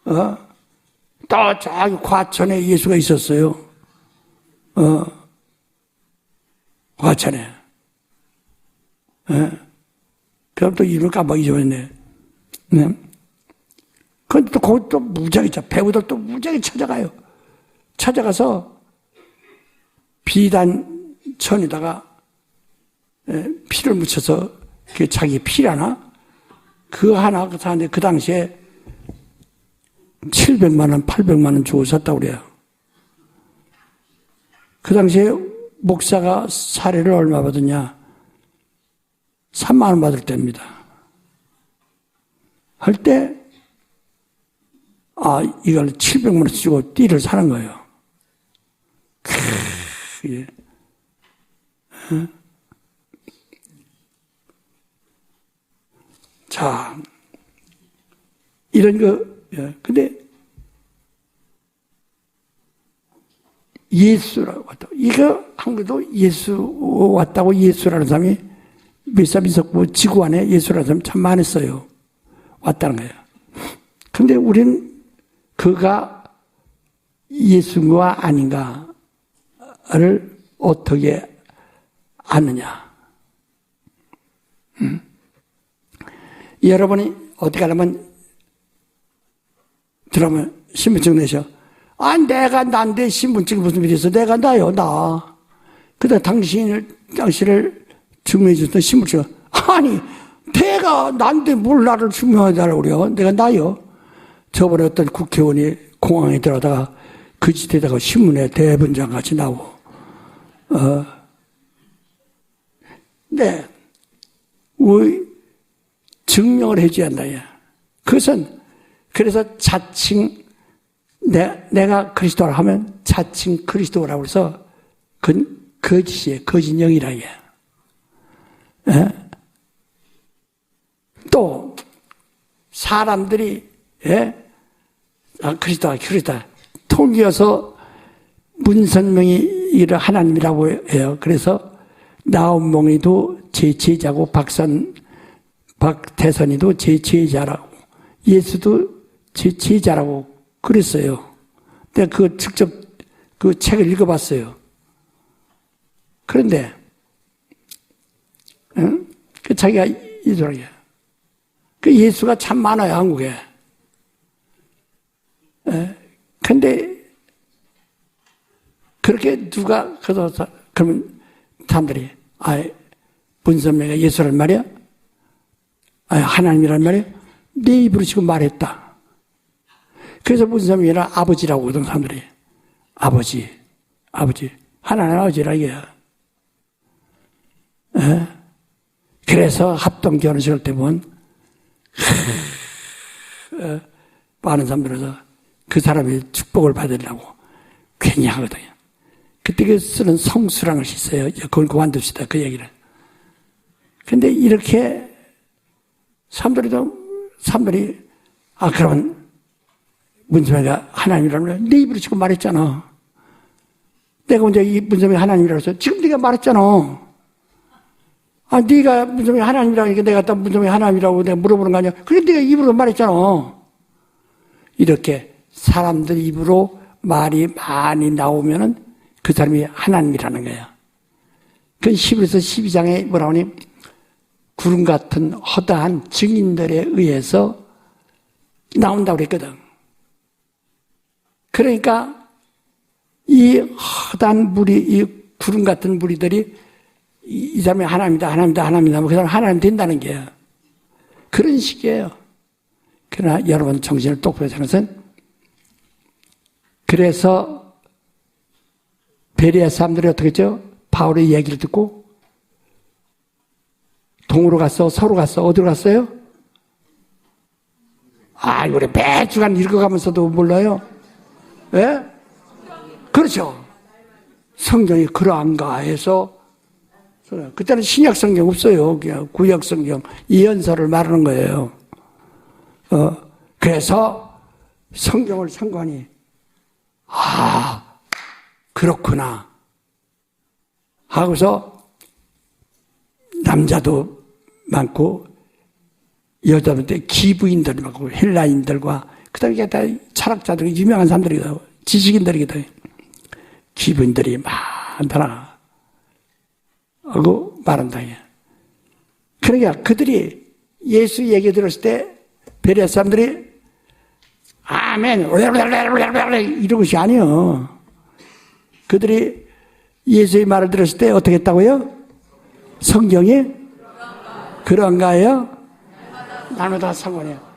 또 저기 과천에 예수가 있었어요. 과천에. 그럼 또 이름을 까먹 잊어버렸네. 네. 그런데 또 거기 또 무지하게 배우들 또 무지하게 찾아가요. 찾아가서 비단천에다가 피를 묻혀서 그 자기 피라나 그 하나 사는데 그 당시에 700만 원, 800만 원 주고 샀다고 그래요. 그 당시에 목사가 사례를 얼마 받았냐? 3만 원 받을 때입니다. 할 때, 이걸 700만 원 주고 띠를 사는 거예요. 예. 자, 이런 근데 예수라고 왔다고. 이거 한국에도 예수 왔다고 예수라는 사람이 몇 사람 있었고, 지구 안에 예수라는 사람이 참 많았어요. 왔다는 거예요. 근데 우리는 그가 예수가 아닌가를 어떻게 아느냐. 여러분이 어디 가려면 들어오면 신분증 내셔. 내가 난데 신분증이 무슨 일이 있어. 내가 나요, 나. 그다 당신을 증명해 줬던 신분증. 내가 난데 뭘 나를 증명해달라고 그래요. 내가 나요. 저번에 어떤 국회의원이 공항에 들어가다가 그 짓에다가 신문에 대본장 같이 나오고. 네. 증명을 해줘야 한다. 그것은, 그래서 자칭, 내가 그리스도라 하면 자칭 그리스도라고 해서 그건 거짓이에요. 거짓영이라 해. 또, 사람들이, 그리스도다. 통이어서 문선명이 이를 하나님이라고 해요. 그래서 나온몽이도 제 제자고 박대선이도 제 제자라고 예수도 제 제자라고 그랬어요. 내가 직접 그 책을 읽어봤어요. 그런데 자기가 이더라고요. 그 예수가 참 많아요, 한국에. 근데 그렇게 누가 그러면 사람들이 문선명이 예수란 말이야? 하나님이란 말이야? 내 입으로 지금 말했다. 그래서 문선명이란 아버지라고 하던 사람들이 아버지 하나님 아버지라 이게야. 그래서 합동 결혼식을 때 보면 많은 사람들에서 그 사람이 축복을 받으려고 괜히 하거든요. 그때 그 쓰는 성수라는 것이 있어요. 그걸 그만둡시다, 그 얘기를. 근데 이렇게 사람들이 그러면 문선명이가 하나님이라면 내 입으로 지금 말했잖아. 내가 먼저 이 문선명이 하나님이라고 해서 지금 네가 말했잖아. 네가 문선명이 하나님이라고 하니까 내가 또 문선명이 하나님이라고 내가 물어보는 거 아니야. 그래 네가 입으로 말했잖아. 이렇게 사람들 입으로 말이 많이 나오면은 그 사람이 하나님이라는 거야. 그건 히브리서 12장에 뭐라고 하니? 구름 같은 허다한 증인들에 의해서 나온다고 그랬거든. 그러니까 이 허다한 무리, 이 구름 같은 무리들이 이 사람이 하나님이다, 하나님이다, 하나님이다 하면 그 사람 하나님 된다는 게요. 그런 식이에요. 그러나 여러분 정신을 똑바로 차는 것은 그래서 베레아 사람들이 어떻게 했죠? 바울의 얘기를 듣고 동으로 갔어? 서로 갔어? 어디로 갔어요? 아, 우리 매 주간 읽어가면서도 몰라요? 예? 그렇죠. 성경이 그러한가 해서 그때는 신약 성경 없어요. 그냥 구약 성경 예언서를 말하는 거예요. 그래서 성경을 상관이 그렇구나 하고서 남자도 많고 여자분들 기부인들이 많고 헬라인들과 그다음에 다 철학자들이 유명한 사람들이다. 지식인들이기도 해요. 기부인들이 많더라 하고 말한다. 그러니까 그들이 예수 얘기 들었을 때 베레아 사람들이 아멘 이런 것이 아니에요. 그들이 예수의 말을 들었을 때 어떻게 했다고요? 성경이 그런가요? 날마다 상관이에요.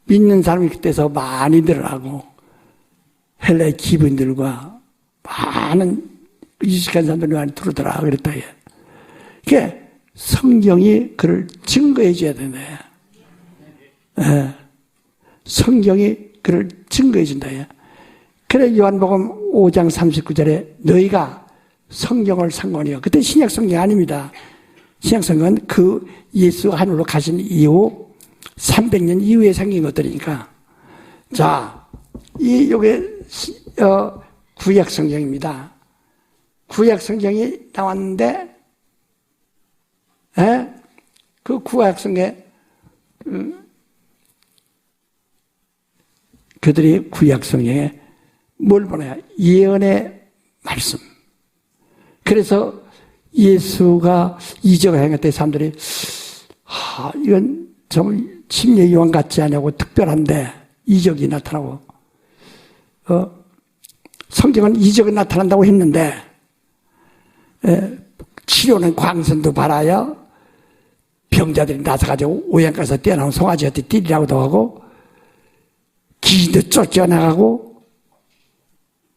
믿는 사람이 그때서 많이 늘어나고 헬라의 기부인들과 많은 유식한 사람들이 많이 들어오더라 그랬다. 그게 성경이 그를 증거해 줘야 된다. 성경이 그를 증거해 준다. 그래 요한복음 5장 39절에 너희가 성경을 상관이요. 그때 신약 성경 아닙니다. 신약 성경은 그 예수 하늘로 가신 이후 300년 이후에 생긴 것들이니까. 자, 요게 구약 성경입니다. 구약 성경이 나왔는데 그 구약 성경에 그들이 구약 성경에 뭘 보나요? 예언의 말씀. 그래서 예수가 이적을 행할 때 사람들이 이건 좀 침례 요한 같지 않냐고 특별한데 이적이 나타나고 성경은 이적이 나타난다고 했는데 치료는 광선도 발하여 병자들이 나서가지고 오양가에서 뛰어나온 송아지한테 뛰리라고도 하고 기도 쫓겨나가고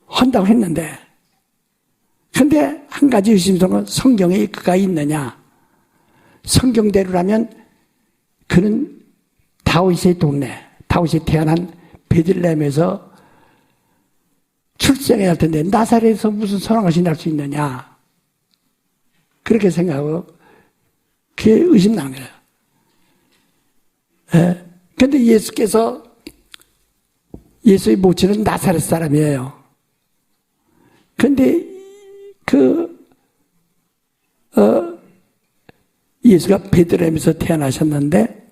한다고 했는데 근데 한 가지 의심스러운 건 성경에 그가 있느냐. 성경대로라면 그는 다윗의 동네, 다윗이 태어난 베들레헴에서 출생해야 할 텐데 나사렛에서 무슨 선한 날 수 있느냐. 그렇게 생각하고 그게 의심나는 거예요. 그런데 예수께서 예수의 모친은 나사렛 사람이에요. 그런데 예수가 베들레헴에서 태어나셨는데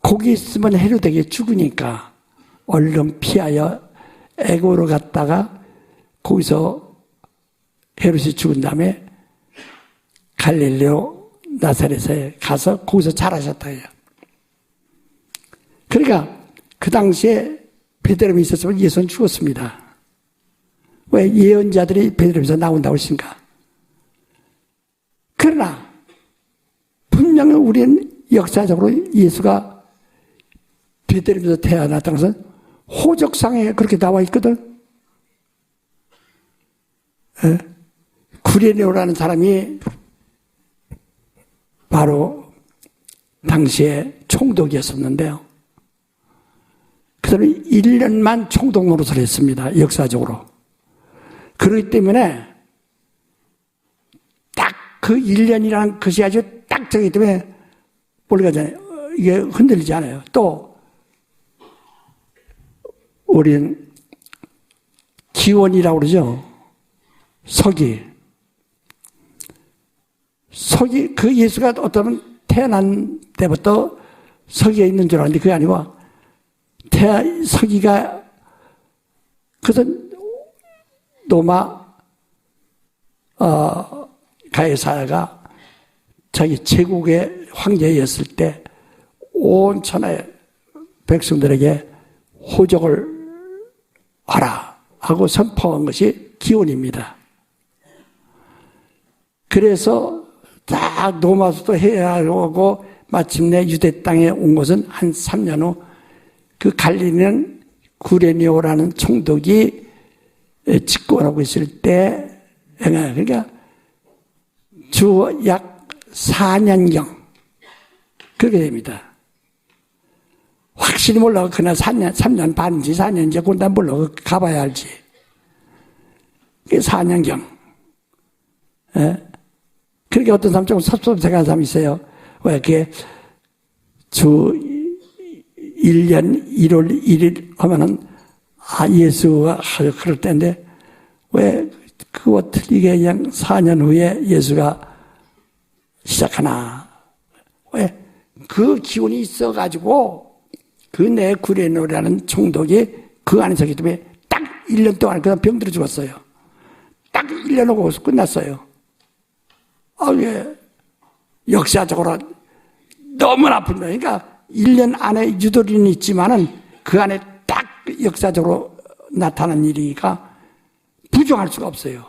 거기 있으면 헤로데에게 죽으니까 얼른 피하여 애고로 갔다가 거기서 헤롯이 죽은 다음에 갈릴리로 나사렛에 가서 거기서 자라셨다 해요. 그러니까 그 당시에 베들레헴에 있었으면 예수는 죽었습니다. 왜? 예언자들이 베들레헴에서 나온다고 했습니까? 그러나 분명히 우리는 역사적으로 예수가 베들레헴에서 태어났다는 것은 호적상에 그렇게 나와 있거든. 구레네오라는 사람이 바로 당시에 총독이었었는데요. 그 사람이 1년만 총독 노릇을 했습니다. 역사적으로. 그렇기 때문에 딱 그 1년이라는 것이 아주 딱 저기 때문에 모르겠잖아요. 이게 흔들리지 않아요. 또 우리는 기원이라고 그러죠. 서기 그 예수가 어쩌면 태어난 때부터 서기가 있는 줄 알았는데 그게 아니고 서기가 그것은 로마 가이사야가 자기 제국의 황제였을 때 온 천하의 백성들에게 호적을 하라 하고 선포한 것이 기원입니다. 그래서 다 노마수도 해야 하고 마침내 유대 땅에 온 것은 한 3년 후 그 갈리는 구레니오라는 총독이 집권하고 있을 때, 그러니까 주 약 4년경 그렇게 됩니다. 확실히 몰라. 그날 3년 반인지 4년인지 그건 난 몰라. 가봐야 알지. 4년경. 그렇게 어떤 사람 좀 섭섭해하는 사람이 있어요. 왜 이렇게 주 1년 1월 1일 하면은 예수가 그럴 때인데 왜 그거 틀리게 그냥 4년 후에 예수가 시작하나. 왜? 그 기운이 있어가지고 그 내 구레노라는 총독이 그 안에 서기 때문에 딱 1년 동안 그냥 병들어 죽었어요. 딱 1년 하고 끝났어요. 예. 역사적으로 너무 나쁜 거예요. 그러니까 1년 안에 유도리는 있지만은 그 안에 딱 역사적으로 나타난 일이니까 부정할 수가 없어요.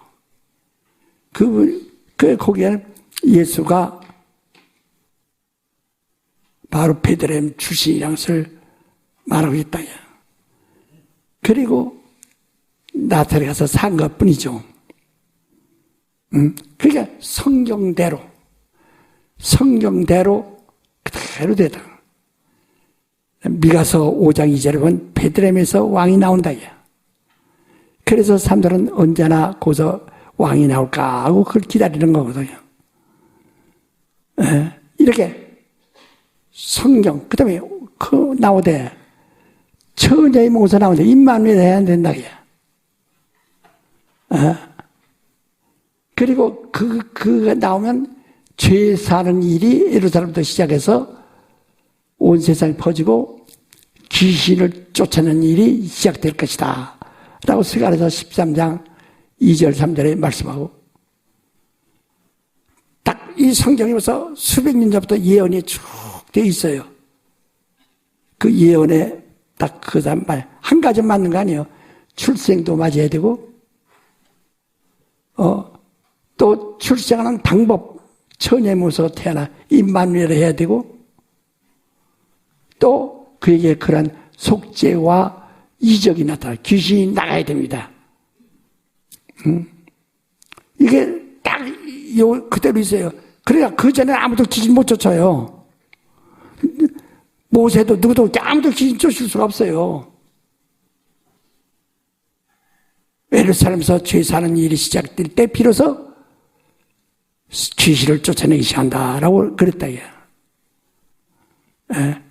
거기에는 예수가 바로 베들레헴 출신이란 것을 말하고 있다. 그리고 나사렛에 가서 산 것뿐이죠. 그러니까 성경대로 그대로 되다. 미가서 5장 2절에 보면 베들레헴에서 왕이 나온다. 그래서 사람들은 언제나 거기서 왕이 나올까 하고 그걸 기다리는 거거든요. 이렇게 성경, 그 다음에 나오되 처녀의 몽사 나오는데 임마누엘 해야 된다. 그리고 그가 나오면 죄 사는 일이 예루살렘부터 시작해서 온 세상에 퍼지고 귀신을 쫓아내는 일이 시작될 것이다 라고 스가랴서 13장 2절 3절에 말씀하고 딱 이 성경이 벌써 수백 년 전부터 예언이 쭉 되어 있어요. 그 예언에 딱 그 사람 말 한 가지 맞는 거 아니에요. 출생도 맞아야 되고 또 출생하는 방법 처녀의 모습으로 태어나 임마누엘을 해야 되고 또 그에게 그런 속죄와 이적이 나타나 귀신이 나가야 됩니다. 이게 딱 그대로 있어요. 그러니까 그 전에 아무도 귀신 못 쫓아요. 모세도 누구도 아무도 귀신 쫓을 수가 없어요. 예루살렘에서 죄 사는 일이 시작될 때 비로소 귀신을 쫓아내기 시작한다라고 그랬다.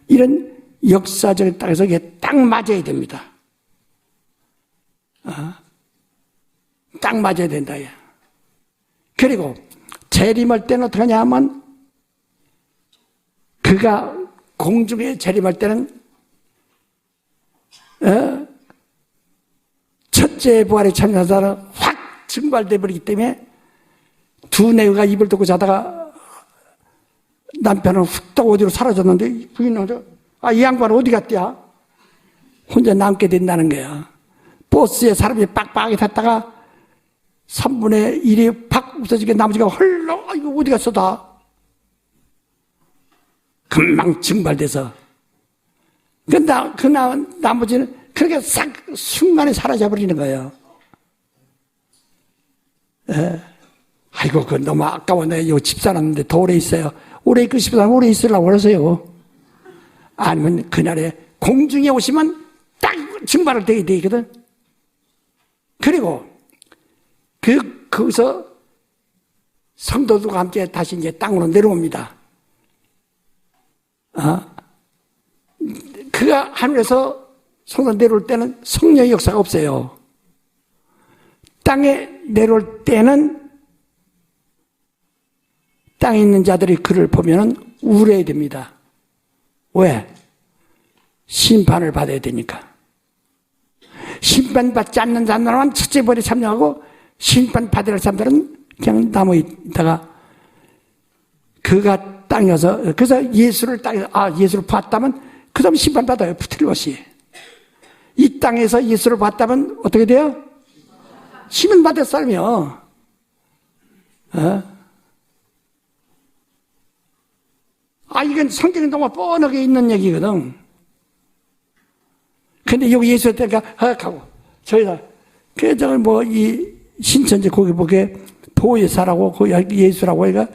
이런 역사적인 땅에서 이게 딱 맞아야 됩니다. 딱 맞아야 된다. 그리고 재림할 때는 어떻게 하냐 하면 그가 공중에 재림할 때는 첫째 부활에 참여한 사람은 확 증발돼 버리기 때문에 두 내외가 입을 덮고 자다가 남편은 훅 어디로 사라졌는데 부인은 이 양반 어디 갔대야? 혼자 남게 된다는 거야. 버스에 사람이 빡빡하게 탔다가 3분의 1이 팍 없어지게 나머지가 헐렁 이거 어디 갔어 다? 금방 증발돼서 나머지는 그렇게 싹 순간에 사라져버리는 거예요. 아이고 그건 너무 아까워. 내가 요 집 살았는데 더 오래 있어요. 오래 있고 싶으면 오래 있으려고 그러세요. 아니면 그날에 공중에 오시면 딱 증발을 되게 되거든. 그리고 거기서 성도들과 함께 다시 이제 땅으로 내려옵니다. 그가 하늘에서 성도 내려올 때는 성령의 역사가 없어요. 땅에 내려올 때는 땅에 있는 자들이 그를 보면은 우려야 됩니다. 왜? 심판을 받아야 되니까. 심판받지 않는 사람은 첫째 벌에 참여하고 심판받을 사람들은 그냥 남아 있다가 그가 땅에서 그래서 예수를 봤다면 그 다음 심판받아요. 틀림없이. 이 땅에서 예수를 봤다면 어떻게 돼요? 심판받을 사람이요. 이건 성경에 너무 뻔하게 있는 얘기거든. 근데 여기 예수 때가 하고 저희가 그래서 이 신천지 거기 보게 보혜사라고 그 예수라고 해가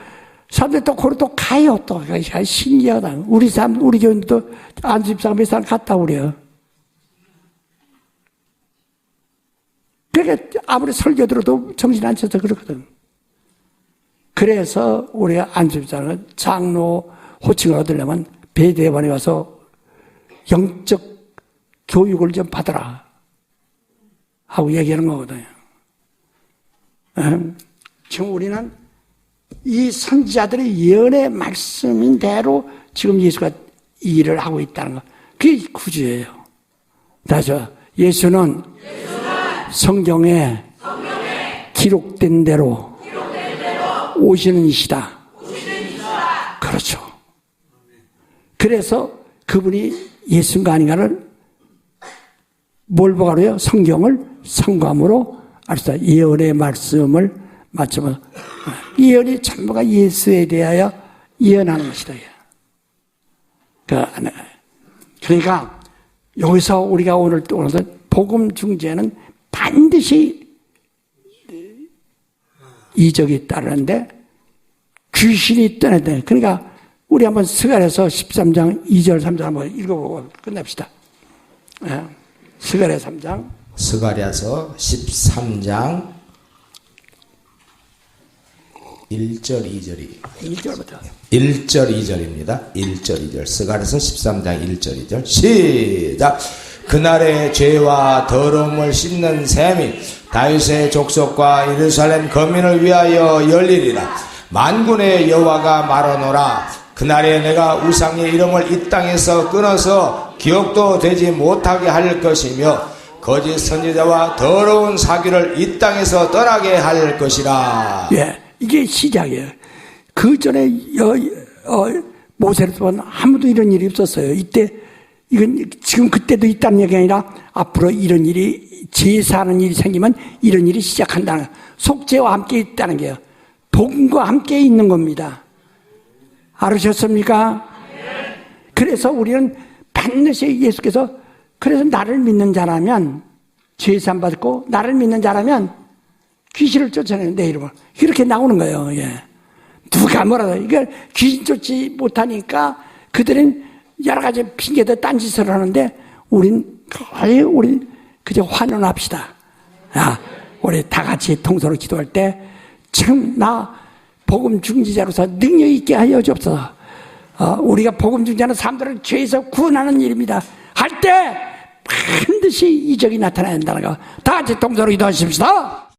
사람들 또 거기 또 가요 또 신기하다. 우리 교인도 안수집사가 몇 사람 갔다 오래요. 그러니까 아무리 설교 들어도 정신 안 차서 그렇거든. 그래서 우리가 안수집사는 장로 호칭을 얻으려면 배대반에 와서 영적 교육을 좀 받아라 하고 얘기하는 거거든요. 지금 우리는 이 선지자들의 예언의 말씀인 대로 지금 예수가 이 일을 하고 있다는 거. 그게 구주예요. 다시 예수는 성경에 기록된 대로 오시는 이시다. 그렇죠. 그래서 그분이 예수인가 아닌가를 뭘 보고요? 성경을 성감으로 알았어. 예언의 말씀을 맞추면 예언이 전부가 예수에 대하여 예언하는 것이다. 그러니까 여기서 우리가 오늘 복음 중재는 반드시 이적이 따르는데 귀신이 떠나야 돼. 그러니까 우리 한번 스가랴서 13장 2절 3절 한번 읽어보고 끝냅시다. 스가랴 3장. 스가랴서 13장 1절 2절이 1절부터 1절 2절입니다. 1절 2절 스가랴서 13장 1절 2절 시작. 그날의 죄와 더러움을 씻는 셈이 다윗의 족속과 예루살렘 거민을 위하여 열리리라. 만군의 여호와가 말하노라. 그날에 내가 우상의 이름을 이 땅에서 끊어서 기억도 되지 못하게 할 것이며 거짓 선지자와 더러운 사기를 이 땅에서 떠나게 할 것이라. 예, 이게 시작이에요. 그 전에 모세를 보면 아무도 이런 일이 없었어요. 이때 이건 지금 그때도 있다는 얘기가 아니라 앞으로 이런 일이 제사하는 일이 생기면 이런 일이 시작한다는 거예요. 속죄와 함께 있다는 게요. 복음과 함께 있는 겁니다. 알으셨습니까? 그래서 우리는 반드시 예수께서 그래서 나를 믿는 자라면 죄산 받고 나를 믿는 자라면 귀신을 쫓아내는 내 이름을 이렇게 나오는 거예요. 예. 누가 뭐라도 이걸 귀신 쫓지 못하니까 그들은 여러 가지 핑계대 딴짓을 하는데 우린 그저 환원합시다. 우리 다 같이 통서로 기도할 때 참 나 복음 중지자로서 능력 있게 하여 주옵소서. 우리가 복음 중지하는 사람들을 죄에서 구원하는 일입니다. 할 때 반드시 이적이 나타나야 한다는 거. 다 같이 통서로 기도하십시다.